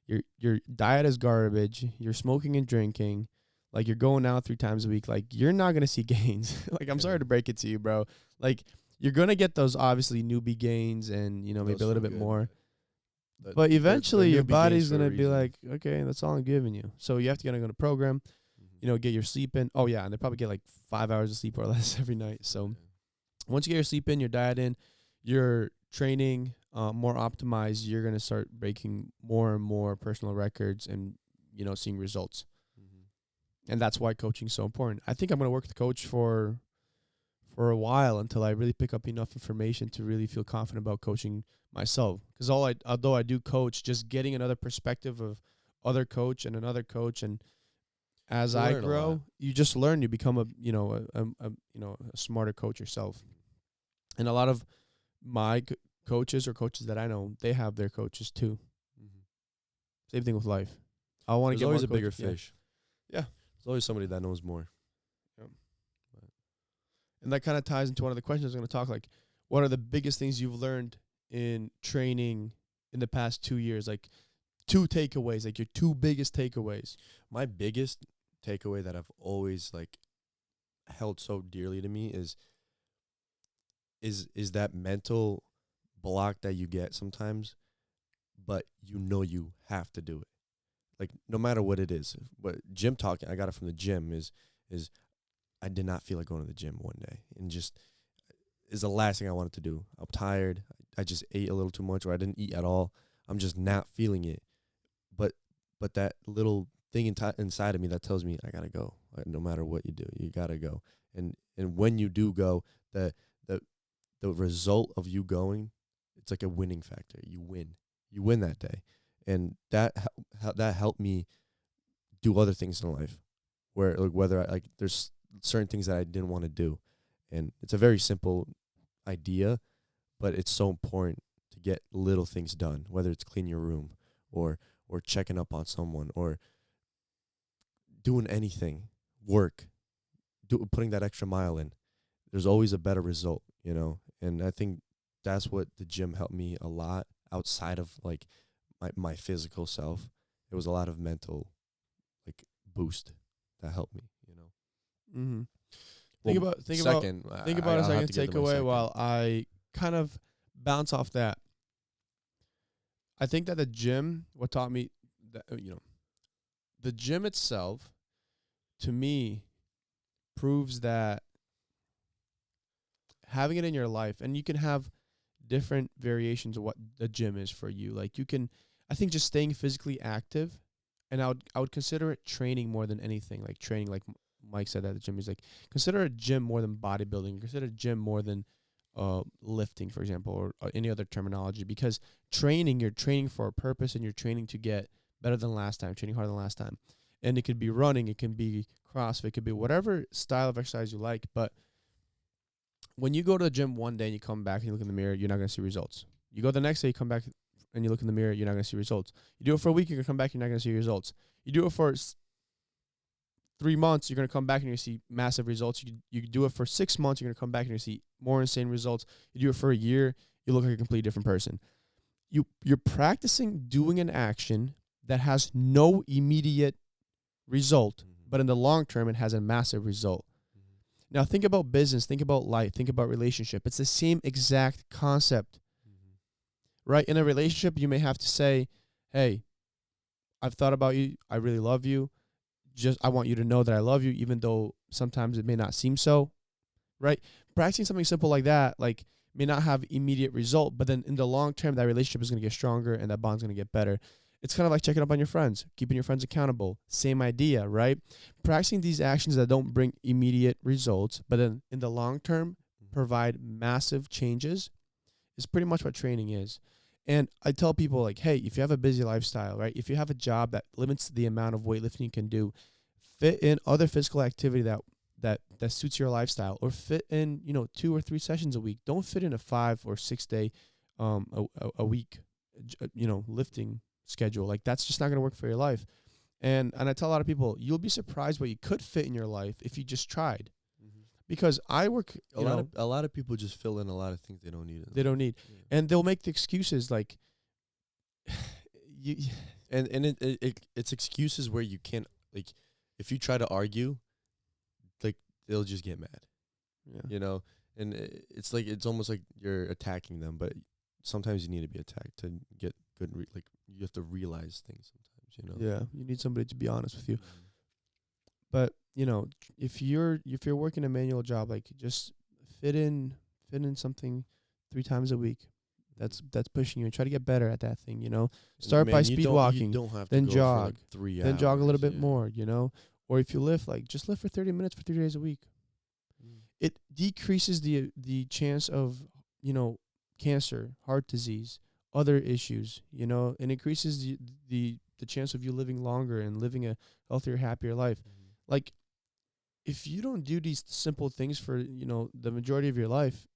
Your diet is garbage. You're smoking and drinking. Like, you're going out 3 times a week. Like, you're not gonna see gains. Like, I'm sorry to break it to you, bro. Like, you're gonna get those obviously newbie gains and maybe a little bit more. But eventually your body's going to be like, okay, that's all I'm giving you. So you have to go to program, get your sleep in. Oh, yeah, and they probably get like 5 hours of sleep or less every night. So once you get your sleep in, your diet in, your training more optimized, you're going to start breaking more and more personal records and, seeing results. And that's why coaching is so important. I think I'm going to work with the coach for a while until I really pick up enough information to really feel confident about coaching myself. Because although I do coach, just getting another perspective of other coach and another coach, and as I grow, you just learn. You become a smarter coach yourself. And a lot of my coaches or coaches that I know, they have their coaches too. Same thing with life. I want to get always more a bigger fish. Yeah, there's always somebody that knows more. And that kind of ties into one of the questions I was going to talk, like, what are the biggest things you've learned in training in the past 2 years? Like, 2 takeaways, like your 2 biggest takeaways. My biggest takeaway that I've always like held so dearly to me is that mental block that you get sometimes, but you have to do it. Like, no matter what it is. But gym talk, I got it from the gym, is I did not feel like going to the gym one day, and just is the last thing I wanted to do. I'm tired. I just ate a little too much, or I didn't eat at all. I'm just not feeling it. But that little thing inside of me that tells me I gotta go. No matter what you do, you gotta go. And when you do go, the result of you going, it's like a winning factor. You win that day, and that helped me do other things in life, where like whether I, like there's certain things that I didn't want to do, and it's a very simple idea, but it's so important to get little things done, whether it's clean your room or checking up on someone or doing anything, work, putting that extra mile in. There's always a better result, you know? And I think that's what the gym helped me a lot outside of like my physical self. It was a lot of mental like boost that helped me, you know? Mm-hmm. Well, Think about a second takeaway while I kind of bounce off that. I think that the gym, what taught me that, the gym itself, to me, proves that having it in your life, and you can have different variations of what the gym is for you. Like I think just staying physically active, and I would consider it training more than anything. Like training, like Mike said at the gym, he's like, consider a gym more than bodybuilding. Consider a gym more than lifting, for example, or any other terminology, because you're training for a purpose, and you're training to get better than last time, training harder than last time. And it could be running, it can be CrossFit, it could be whatever style of exercise you like. But when you go to the gym one day and you come back and you look in the mirror, you're not going to see results. You go the next day, you come back and you look in the mirror, you're not going to see results. You do it for a week, you're going to come back, you're not going to see results. You do it for 3 months, you're going to come back and you're going to see massive results. You do it for 6 months, you're going to come back and you're going to see more insane results. You do it for a year, you look like a completely different person. You're practicing doing an action that has no immediate result, but in the long term, it has a massive result. Now, think about business, think about life, think about relationship. It's the same exact concept, right? In a relationship, you may have to say, hey, I've thought about you. I really love you. I want you to know that I love you, even though sometimes it may not seem so, right? Practicing something simple like that, like, may not have immediate result, but then in the long term, that relationship is going to get stronger and that bond's going to get better. It's kind of like checking up on your friends, keeping your friends accountable. Same idea, right? Practicing these actions that don't bring immediate results, but then in the long term provide massive changes is pretty much what training is. And I tell people, like, hey, if you have a busy lifestyle, right? If you have a job that limits the amount of weightlifting you can do, fit in other physical activity that suits your lifestyle, or fit in, 2 or 3 sessions a week. Don't fit in a 5 or 6 day a week, lifting schedule. Like, that's just not going to work for your life. And I tell a lot of people, you'll be surprised what you could fit in your life if you just tried. Because I work, a lot of people just fill in a lot of things they don't need. Yeah. And they'll make the excuses like, it's excuses where you can't, like, if you try to argue, like, they'll just get mad. Yeah. And it's like, it's almost like you're attacking them, but sometimes you need to be attacked to get good. Like, you have to realize things sometimes. Yeah, you need somebody to be honest with you. But if you're working a manual job, like, just fit in something 3 times a week. That's pushing you, and try to get better at that thing. Start by speed walking, then jog, like 3 then hours, jog a little bit more. Or if you lift, like, just lift for 30 minutes for 3 days a week. It decreases the chance of cancer, heart disease, other issues. And increases the chance of you living longer and living a healthier, happier life. Like, if you don't do these simple things for, the majority of your life,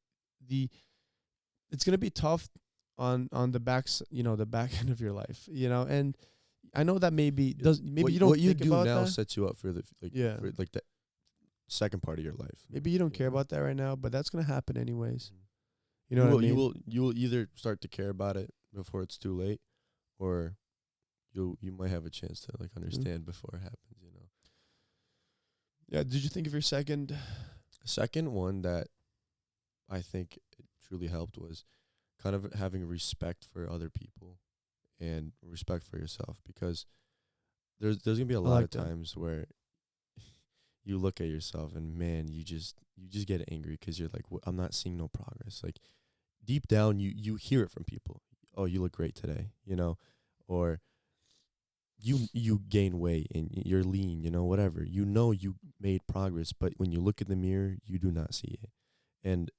it's going to be tough on the the back end of your life, and I know that maybe you don't think about that. What you do now sets you up for for like second part of your life. Maybe you don't care about that right now, but that's gonna happen anyways. You know what I mean? You will either start to care about it before it's too late, or you might have a chance to like understand before it happens. You know. Yeah. Did you think of your second? Second one that I think it truly helped was kind of having respect for other people and respect for yourself, because there's gonna be a lot of times where you look at yourself and man, you just get angry because you're like, I'm not seeing no progress. Like deep down, you hear it from people. Oh, you look great today, you know, or you gain weight and you're lean, you know, whatever. You know you made progress, but when you look in the mirror, you do not see it. And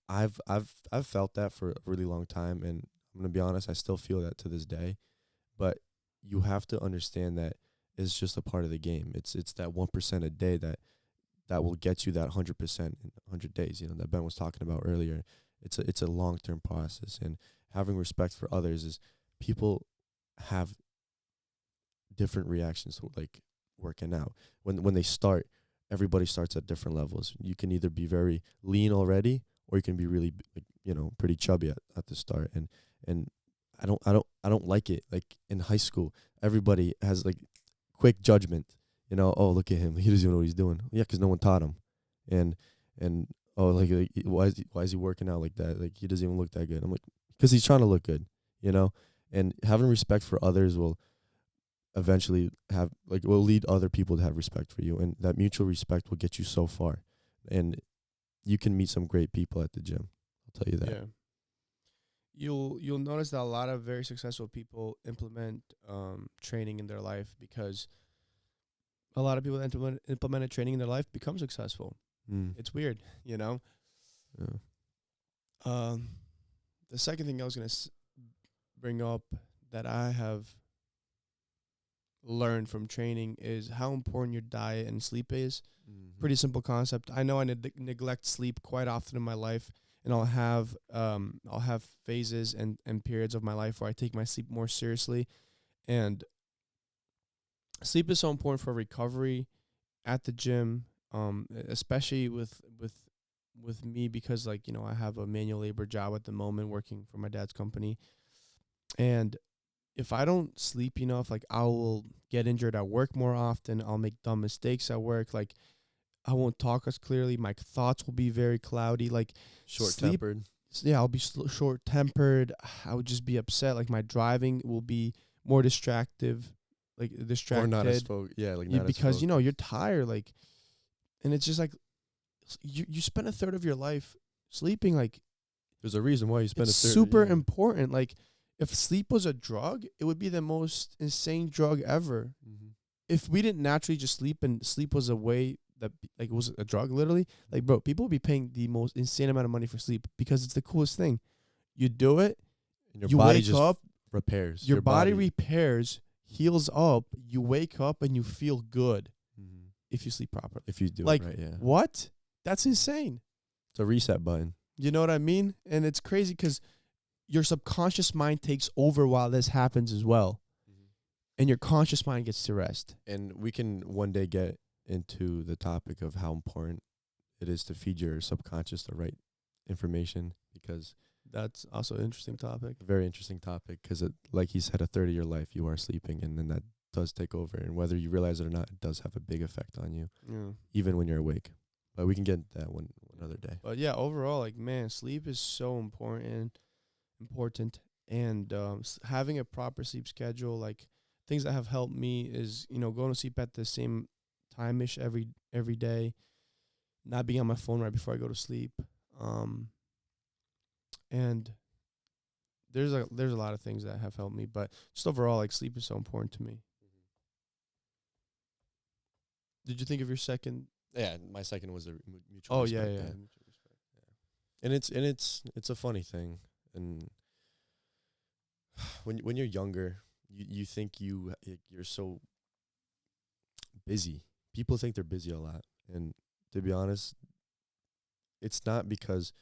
I've felt that for a really long time, and I'm gonna be honest, I still feel that to this day. But you have to understand that it's just a part of the game. It's that 1% a day that will get you that 100% in 100 days. You know, that Ben was talking about earlier. It's a long-term process, and having respect for others is people have different reactions to like working out. When they start, everybody starts at different levels. You can either be very lean already, or you can be really like, you know, pretty chubby at the start. And I don't like it. Like in high school, everybody has like quick judgment. You know, oh, look at him, he doesn't even know what he's doing. Yeah, 'cause no one taught him. And oh, like why is he working out like that? Like he doesn't even look that good. I'm like, 'cause he's trying to look good, you know. And having respect for others will eventually will lead other people to have respect for you, and that mutual respect will get you so far. And you can meet some great people at the gym. I'll tell you that. Yeah. You'll notice that a lot of very successful people implement training in their life, because a lot of people that implemented training in their life become successful. It's weird, you know. Yeah. The second thing I was gonna bring up that I have learned from training is how important your diet and sleep is. Pretty simple concept. I know I neglect sleep quite often in my life, and I'll have phases and periods of my life where I take my sleep more seriously. And sleep is so important for recovery at the gym, especially with me, because like, you know, I have a manual labor job at the moment working for my dad's company. And if I don't sleep enough, like I will get injured at work more often. I'll make dumb mistakes at work. Like I won't talk as clearly. My thoughts will be very cloudy. Like Short-tempered. Yeah, I'll be short-tempered. I would just be upset. Like my driving will be more distracted. Like distracted. Or not as not because as you know you're tired. Like, and it's just like you spend a third of your life sleeping. Like there's a reason why you spend a it's third. super important. Like if sleep was a drug, it would be the most insane drug ever. If we didn't naturally just sleep, and sleep was a way that like it was a drug, literally, like bro, people would be paying the most insane amount of money for sleep, because it's the coolest thing. You do it, and your you body wake just up, repairs. your body repairs, heals up, you wake up and you feel good if you sleep properly. If you do like it right, yeah. What? That's insane. It's a reset button. You know what I mean? And it's crazy because your subconscious mind takes over while this happens as well. And your conscious mind gets to rest. And we can one day get into the topic of how important it is to feed your subconscious the right information, because that's also an interesting topic. A very interesting topic, because like he said, a third of your life you are sleeping, and then that does take over. And whether you realize it or not, it does have a big effect on you, even when you're awake. But we can get into that one another day. But yeah, overall, like, man, sleep is so important. And having a proper sleep schedule, like, things that have helped me is, you know, going to sleep at the same time-ish every day, not being on my phone right before I go to sleep. And there's a lot of things that have helped me, but just overall, like, sleep is so important to me. Did you think of your second? Yeah, my second was a mutual respect. Yeah. Mutual respect. Yeah. And it's a funny thing. And when you're younger, you think you're so busy. People think they're busy a lot, and to be honest, it's not, because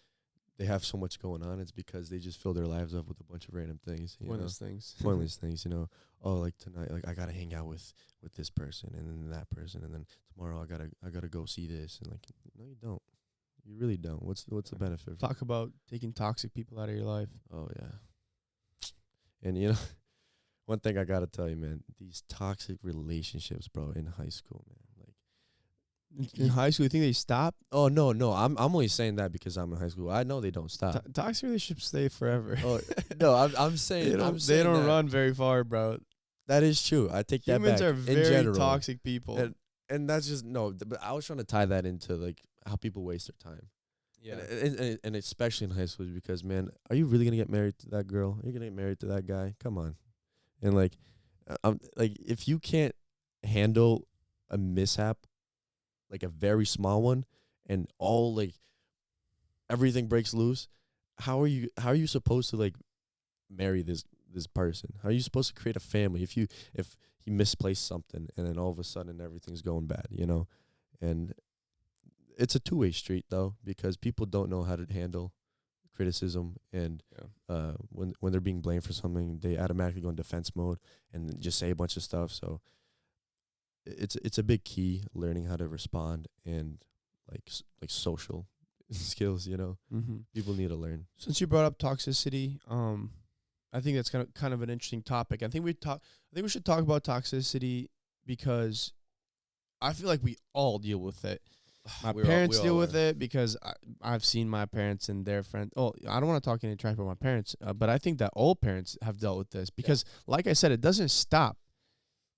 they have so much going on, it's because they just fill their lives up with a bunch of random things. Pointless things. Pointless things, Oh, like tonight, like I gotta hang out with this person and then that person, and then tomorrow I gotta go see this, and like, no, you don't. You really don't. What's the benefit? Talk about taking toxic people out of your life. Oh yeah. And one thing I gotta tell you, man, these toxic relationships, bro, in high school, man. Like In high school, you think they stop? oh no, I'm only saying that because I'm in high school. I know they don't stop. Toxic relationships stay forever. Oh no, I'm saying they don't run very far, bro. That is true. I take Humans that back. are very toxic people. And that's just but I was trying to tie that into like how people waste their time. Yeah. And especially in high school, because man, are you really gonna get married to that girl? Are you gonna get married to that guy? Come on. And like, if you can't handle a mishap, like a very small one, and all like everything breaks loose, how are you supposed to like marry this person? How are you supposed to create a family if he misplaced something and then all of a sudden everything's going bad, And it's a two-way street though, because people don't know how to handle criticism, and when they're being blamed for something, they automatically go in defense mode and just say a bunch of stuff. So it's a big key, learning how to respond and like social skills. Mm-hmm. People need to learn. Since you brought up toxicity, I think that's kind of an interesting topic. I think we should talk about toxicity because I feel like we all deal with it. My parents deal with it because I've seen my parents and their friends. Oh, I don't want to talk any trash about my parents, but I think that all parents have dealt with this because, like I said, it doesn't stop.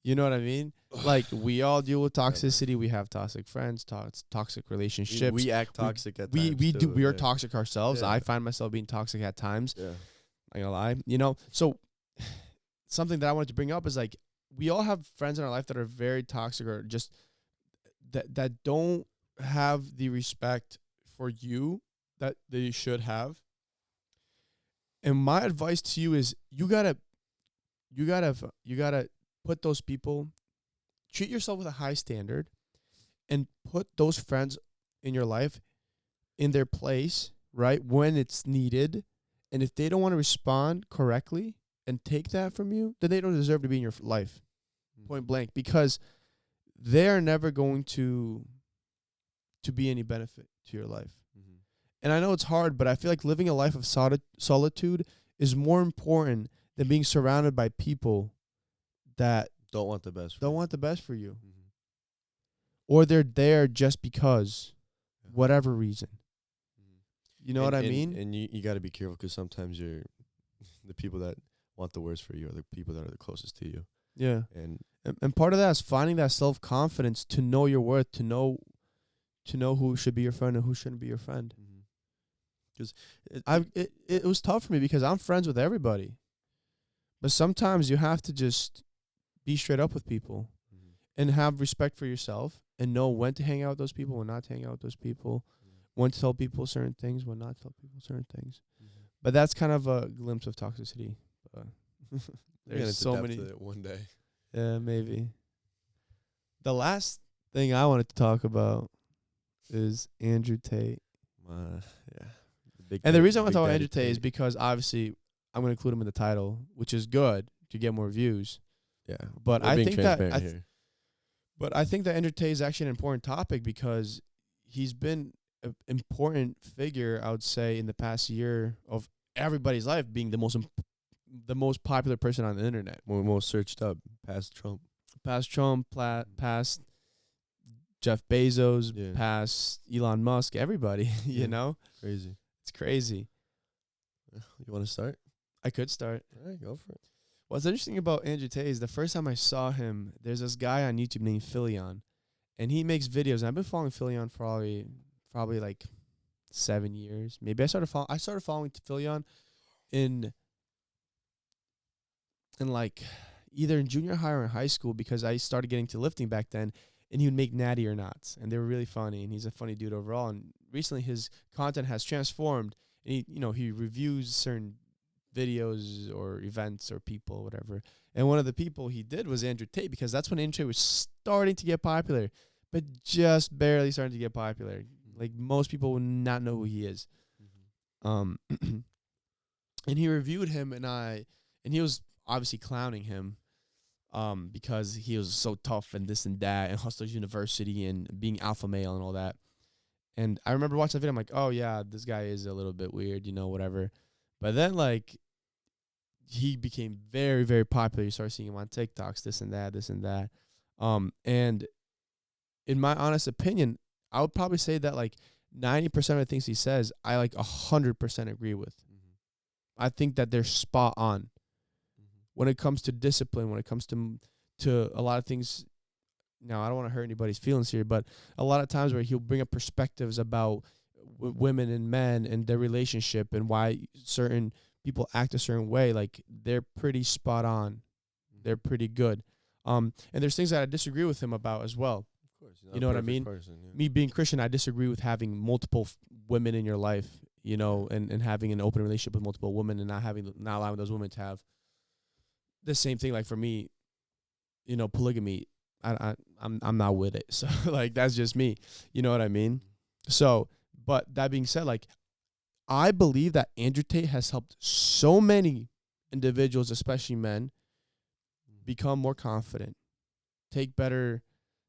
You know what I mean? Like, we all deal with toxicity. We have toxic friends, toxic relationships. We act toxic at times. We do. We are yeah. toxic ourselves. Yeah. I find myself being toxic at times. Yeah. I'm gonna lie. So something that I wanted to bring up is like we all have friends in our life that are very toxic or just that don't have the respect for you that they should have. And my advice to you is you gotta put those people, treat yourself with a high standard, and put those friends in your life in their place, right, when it's needed. And if they don't want to respond correctly and take that from you, then they don't deserve to be in your life, point blank, because they're never going to be any benefit to your life. Mm-hmm. And I know it's hard, but I feel like living a life of solitude is more important than being surrounded by people that don't want the best for you. Mm-hmm. Or they're there just because, whatever reason. Mm-hmm. You know what I mean? And you got to be careful because sometimes the people that want the worst for you are the people that are the closest to you. Yeah. And part of that is finding that self-confidence to know your worth, to know who should be your friend and who shouldn't be your friend. Because it was tough for me because I'm friends with everybody. But sometimes you have to just be straight up with people and have respect for yourself and know when to hang out with those people, when not to hang out with those people, when to tell people certain things, when not to tell people certain things. But that's kind of a glimpse of toxicity. There's so many. One day. Yeah, maybe. The last thing I wanted to talk about is Andrew Tate. And the reason I want to talk about Andrew Tate is because obviously I'm going to include him in the title, which is good to get more views. Yeah, but I think that Andrew Tate is actually an important topic because he's been an important figure, I would say, in the past year of everybody's life, being the most popular person on the internet, most searched up, past Trump, past Jeff Bezos, past Elon Musk, everybody. You know, crazy. It's crazy. You want to start? I could start. All right, go for it. What's interesting about Andrew Tate is the first time I saw him, there's this guy on YouTube named Philion, and he makes videos. And I've been following Philion for probably like 7 years. Maybe I started following Philion in like either in junior high or in high school because I started getting to lifting back then, and he would make natty or nots, and they were really funny, and he's a funny dude overall. And recently his content has transformed, and he reviews certain videos or events or people, whatever. And one of the people he did was Andrew Tate because that's when Andrew Tate was starting to get popular, but just barely starting to get popular. Like most people would not know who he is. Um, and he reviewed him, and he was obviously clowning him, because he was so tough and this and that, and Hustlers University and being alpha male and all that. And I remember watching the video. I'm like, oh yeah, this guy is a little bit weird, whatever. But then like he became very, very popular. You start seeing him on TikToks, this and that, this and that. And in my honest opinion, I would probably say that like 90% of the things he says, I like 100% agree with. I think that they're spot on when it comes to discipline, when it comes to a lot of things. Now, I don't want to hurt anybody's feelings here, but a lot of times where he'll bring up perspectives about women and men and their relationship and why certain people act a certain way, like they're pretty spot on. They're pretty good. And there's things that I disagree with him about as well. Of course, you know what I mean? Me being Christian, I disagree with having multiple women in your life, and having an open relationship with multiple women and not allowing those women to have the same thing. Like for me, polygamy, I'm not with it. So like that's just me. You know what I mean? So, but that being said, like I believe that Andrew Tate has helped so many individuals, especially men, become more confident, take better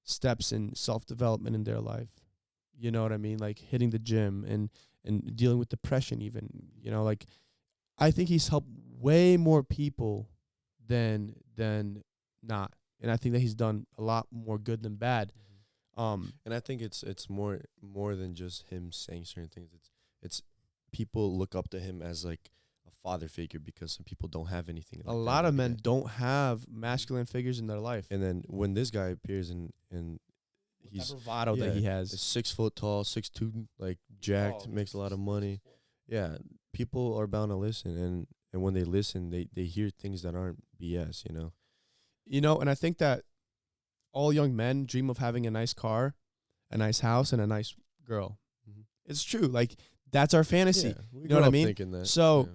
steps in self-development in their life. You know what I mean? Like hitting the gym and dealing with depression even, like I think he's helped way more people than not. And I think that he's done a lot more good than bad. And I think it's more than just him saying certain things. It's people look up to him as like a father figure because some people don't have anything. A lot of men don't have masculine figures in their life. And then when this guy appears and he's that bravado that he has, 6 foot tall, 6'2", like jacked, makes a lot of money. Yeah, people are bound to listen, and when they listen, they hear things that aren't BS. And I think that all young men dream of having a nice car, a nice house, and a nice girl. It's true. Like, that's our fantasy. Yeah, you know what I mean? That, so,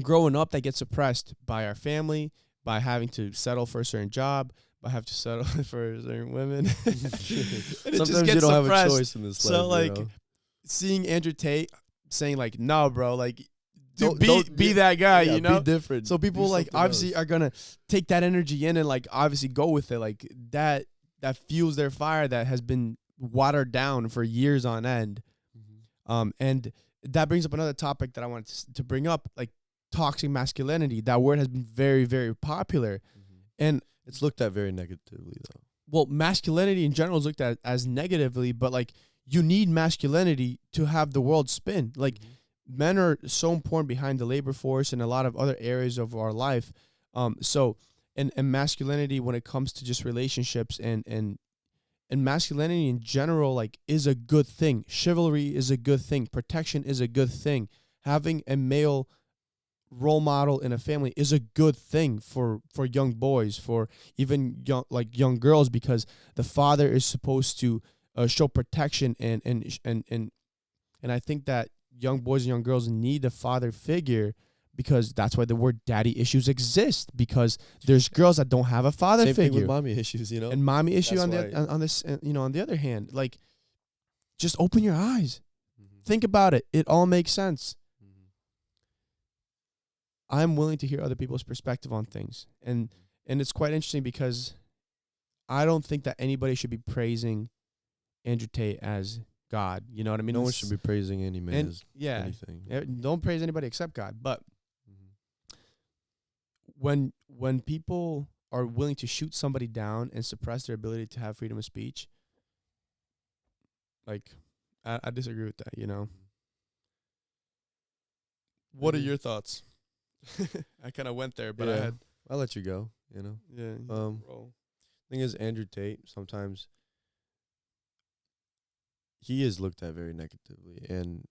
growing up, that gets suppressed by our family, by having to settle for a certain job, by having to settle for certain women. Sometimes you don't have a choice in this life. So, like, seeing Andrew Tate saying, like, no, bro, like, dude, be that guy, be different. So people like obviously are gonna take that energy in and like obviously go with it. Like that fuels their fire that has been watered down for years on end. And that brings up another topic that I wanted to bring up, like toxic masculinity. That word has been very, very popular, and it's looked at very negatively though. Well, masculinity in general is looked at as negatively, but like you need masculinity to have the world spin. Like. Men are so important behind the labor force and a lot of other areas of our life. So masculinity when it comes to just relationships and masculinity in general, like, is a good thing. Chivalry is a good thing. Protection is a good thing. Having a male role model in a family is a good thing for young boys, for even young girls, because the father is supposed to show protection and I think that young boys and young girls need a father figure, because that's why the word daddy issues exist, because there's girls that don't have a father figure. Same thing with mommy issues, And mommy issue on the other hand, like, just open your eyes. Think about it. It all makes sense. I'm willing to hear other people's perspective on things. And it's quite interesting because I don't think that anybody should be praising Andrew Tate as God, you know what I mean? No one should be praising any man as anything. Don't praise anybody except God. But when people are willing to shoot somebody down and suppress their ability to have freedom of speech, like, I disagree with that, What are your thoughts? I kind of went there, but I'll let you go, Yeah. Thing is, Andrew Tate, sometimes he is looked at very negatively, and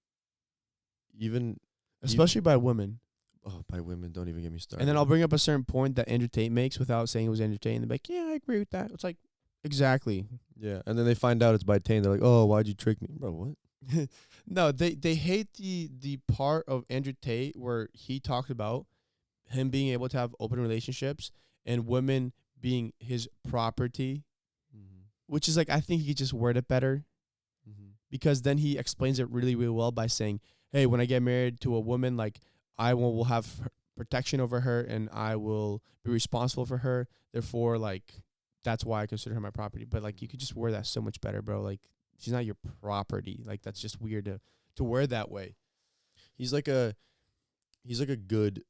especially by women. Oh, by women, don't even get me started. And then I'll bring up a certain point that Andrew Tate makes without saying it was Andrew Tate, and they're like, yeah, I agree with that. It's like, exactly. Yeah, and then they find out it's by Tate, and they're like, oh, why'd you trick me? Bro, what? No, they hate the part of Andrew Tate where he talked about him being able to have open relationships and women being his property, which is like, I think he could just word it better. Because then he explains it really, really well by saying hey, when I get married to a woman, like I will have protection over her and I will be responsible for her. Therefore, like that's why I consider her my property. But like you could just wear that so much better, bro. Like she's not your property. Like that's just weird to wear that way. He's like a good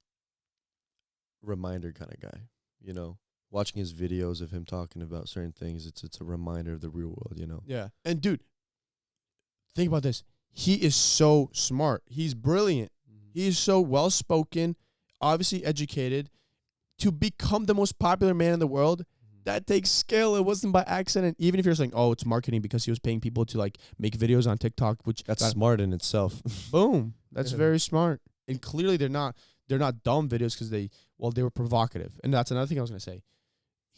reminder kind of guy, you know. Watching his videos of him talking about certain things, it's a reminder of the real world, you know. Yeah. And dude, think about this. He is so smart. He's brilliant. He is so well spoken, obviously educated. To become the most popular man in the world, that takes skill. It wasn't by accident. Even if you're saying, oh, it's marketing because he was paying people to like make videos on TikTok, which That's smart in itself. boom. That's very smart. And clearly they're not dumb videos because they were provocative. And that's another thing I was gonna say.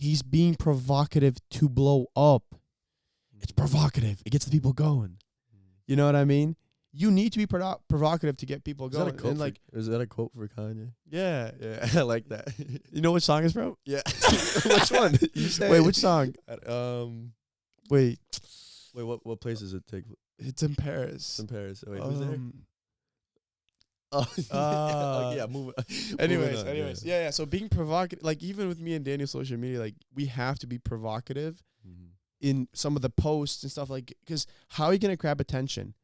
He's being provocative to blow up. It's provocative. It gets the people going. You know what I mean? You need to be provocative to get people going. Is that a quote for Kanye? Yeah. Yeah, I like that. You know which song it's from? Yeah. Which one? You say Wait, which song? Wait, what place does it take? it's in Paris. It's in Paris. Oh, wait, who's there? Oh, Yeah, move. Anyways. Yeah. So being provocative, like even with me and Daniel's social media, like we have to be provocative in some of the posts and stuff, like, because how are you gonna grab attention?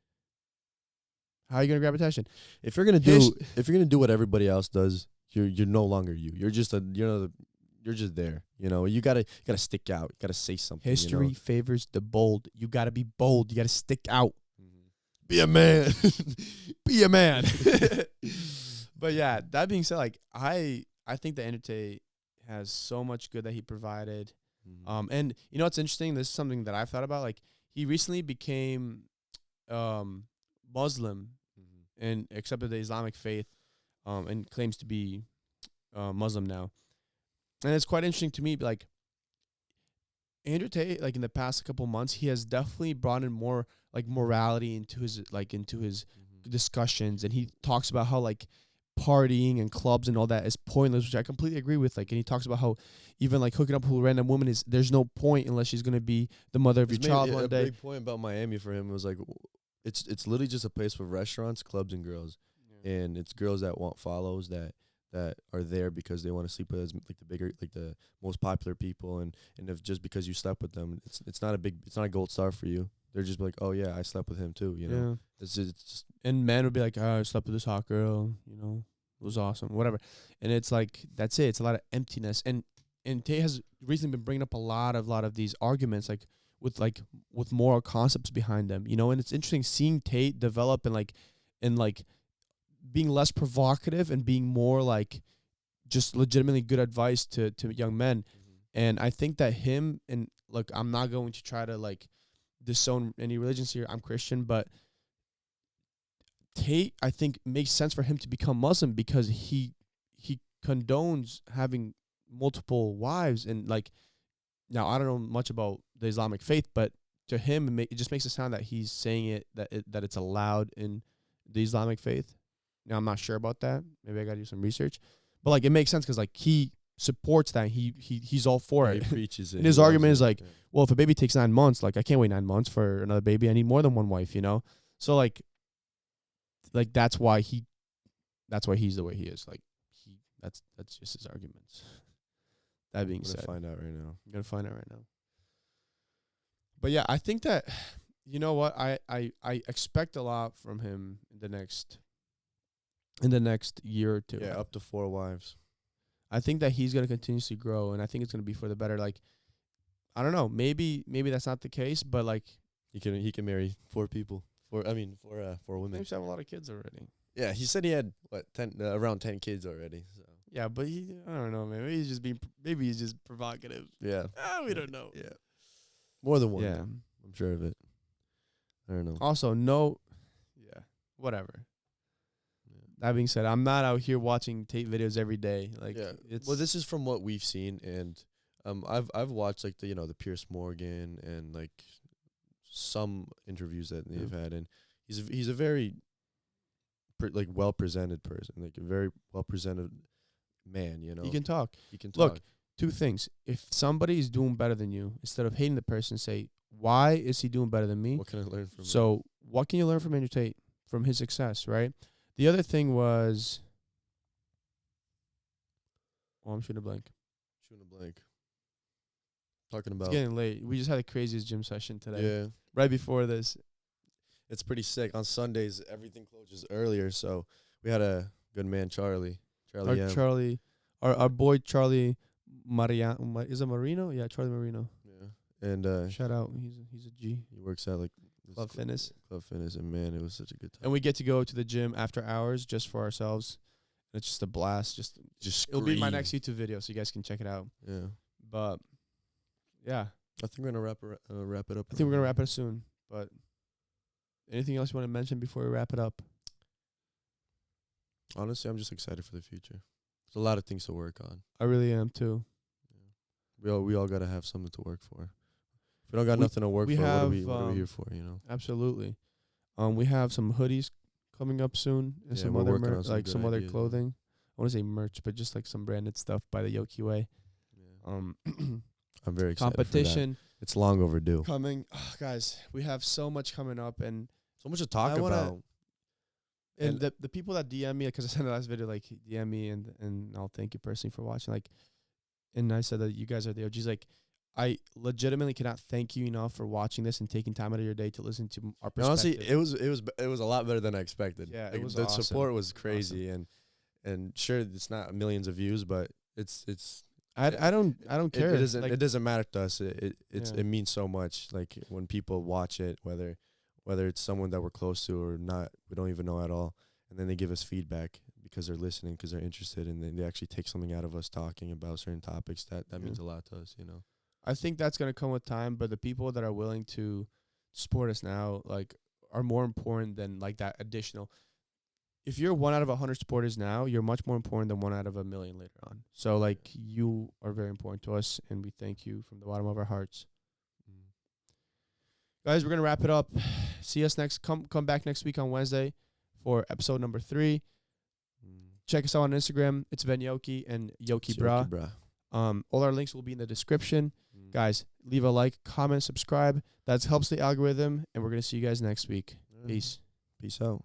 How are you gonna grab attention? If you're gonna do what everybody else does, you're no longer you. You're just you're just there. You know, you gotta stick out. You gotta say something. History favors the bold. You gotta be bold. You gotta stick out. Be a man. Be a man. But yeah, that being said, like I think that Tate has so much good that he provided. And you know what's interesting? This is something that I've thought about. Like he recently became Muslim and accepted the Islamic faith, and claims to be Muslim now. And it's quite interesting to me, like Tate, like in the past couple months, he has definitely brought in more like morality into his discussions, and he talks about how like partying and clubs and all that is pointless, which I completely agree with. Like, and he talks about how even like hooking up with a random woman there's no point unless she's gonna be the mother of your child one day. A big point about Miami for him was like, it's literally just a place for restaurants, clubs, and girls, and it's girls that want follows that are there because they want to sleep with the most popular people, and if just because you slept with them, it's not a gold star for you. They're just like, oh yeah, I slept with him too, you know. It's just and men would be like, oh, I slept with this hot girl, you know, it was awesome, whatever. And it's like that's it. It's a lot of emptiness. And Tate has recently been bringing up a lot of these arguments, like with moral concepts behind them, you know. And it's interesting seeing Tate develop and being less provocative and being more like just legitimately good advice to young men. And I think that him, and look, I'm not going to try to like disown any religions here. I'm Christian, but Tate, I think, makes sense for him to become Muslim because he condones having multiple wives. And like, now I don't know much about the Islamic faith, but to him, it just makes it sound that he's saying that it's allowed in the Islamic faith. Now I'm not sure about that. Maybe I gotta do some research, but like it makes sense because like he supports that. He's all for it. He preaches it. And his argument is like, well, if a baby takes 9 months, like I can't wait 9 months for another baby. I need more than one wife, you know. So like that's why he's the way he is. Like that's just his arguments. That being said, find out right now. I'm gonna find out right now. But yeah, I think that you know what I expect a lot from him in the next year or two. Yeah, up to 4 wives. I think that he's gonna continuously grow, and I think it's gonna be for the better. Like, I don't know, maybe that's not the case, but like he can marry 4 people. 4 women. He's have a lot of kids already. Yeah, he said he had around 10 kids already. So. Yeah, but I don't know, man. Maybe he's just provocative. Yeah, we don't know. Yeah, more than one. Yeah, I'm sure of it. I don't know. Also, whatever. That being said, I'm not out here watching Tate videos every day. Like, this is from what we've seen, and I've watched like the Pierce Morgan and like some interviews that they've had, and he's a very well presented person, like a very well presented man. You know, he can talk. Look, 2 things: if somebody is doing better than you, instead of hating the person, say, why is he doing better than me? What can I learn from him? So, what can you learn from Andrew Tate? from his success, right? The other thing was, I'm shooting a blank. Shooting a blank. Talking It's about. getting late. We just had the craziest gym session today. Yeah. Right before this. It's pretty sick. On Sundays, everything closes earlier, so we had a good man, Charlie. Our boy Charlie Mariano. Is it Marino? Yeah, Charlie Marino. Yeah. And Shout out. He's a G. he works at like Club Fitness. And man, it was such a good time. And we get to go to the gym after hours just for ourselves. It's just a blast. Just It'll be my next YouTube video, so you guys can check it out. Yeah. But yeah, I think we're gonna wrap it up. I think we're gonna wrap it up soon. But anything else you want to mention before we wrap it up? Honestly, I'm just excited for the future. There's a lot of things to work on. I really am too. Yeah. We all gotta have something to work for. If we don't got nothing to work for, what are we here for? You know. Absolutely. We have some hoodies coming up soon and some we're other working on some like good some other ideas, clothing. I want to say merch, but just like some branded stuff by the Yoki way. Yeah. I'm very excited. Competition For that. It's long overdue. coming. Guys, we have so much coming up, and So much to talk about. And the people that DM me, because I sent the last video, like DM me and I'll thank you personally for watching. Like, and I said that you guys are the OGs. Like, I legitimately cannot thank you enough for watching this and taking time out of your day to listen to our perspective. Honestly, it was a lot better than I expected. Yeah, like, it was the awesome. support was crazy, and sure, it's not millions of views, but it's. I don't care. It doesn't matter to us. It means so much. Like when people watch it, whether it's someone that we're close to or not, we don't even know at all, and then they give us feedback because they're listening, because they're interested, and then they actually take something out of us talking about certain topics. That means a lot to us, you know. I think that's gonna come with time, but the people that are willing to support us now, like, are more important than like that additional. If you're 1 out of 100 supporters now, you're much more important than 1 out of 1,000,000 later on. So like, you are very important to us, and we thank you from the bottom of our hearts. Guys, we're gonna wrap it up. See us next. Come back next week on Wednesday for episode number 3. Check us out on Instagram. It's Ben Yoki and Yoki Bra. All our links will be in the description. Guys, leave a like, comment, subscribe. That helps the algorithm, and we're gonna see you guys next week. Peace. Peace out.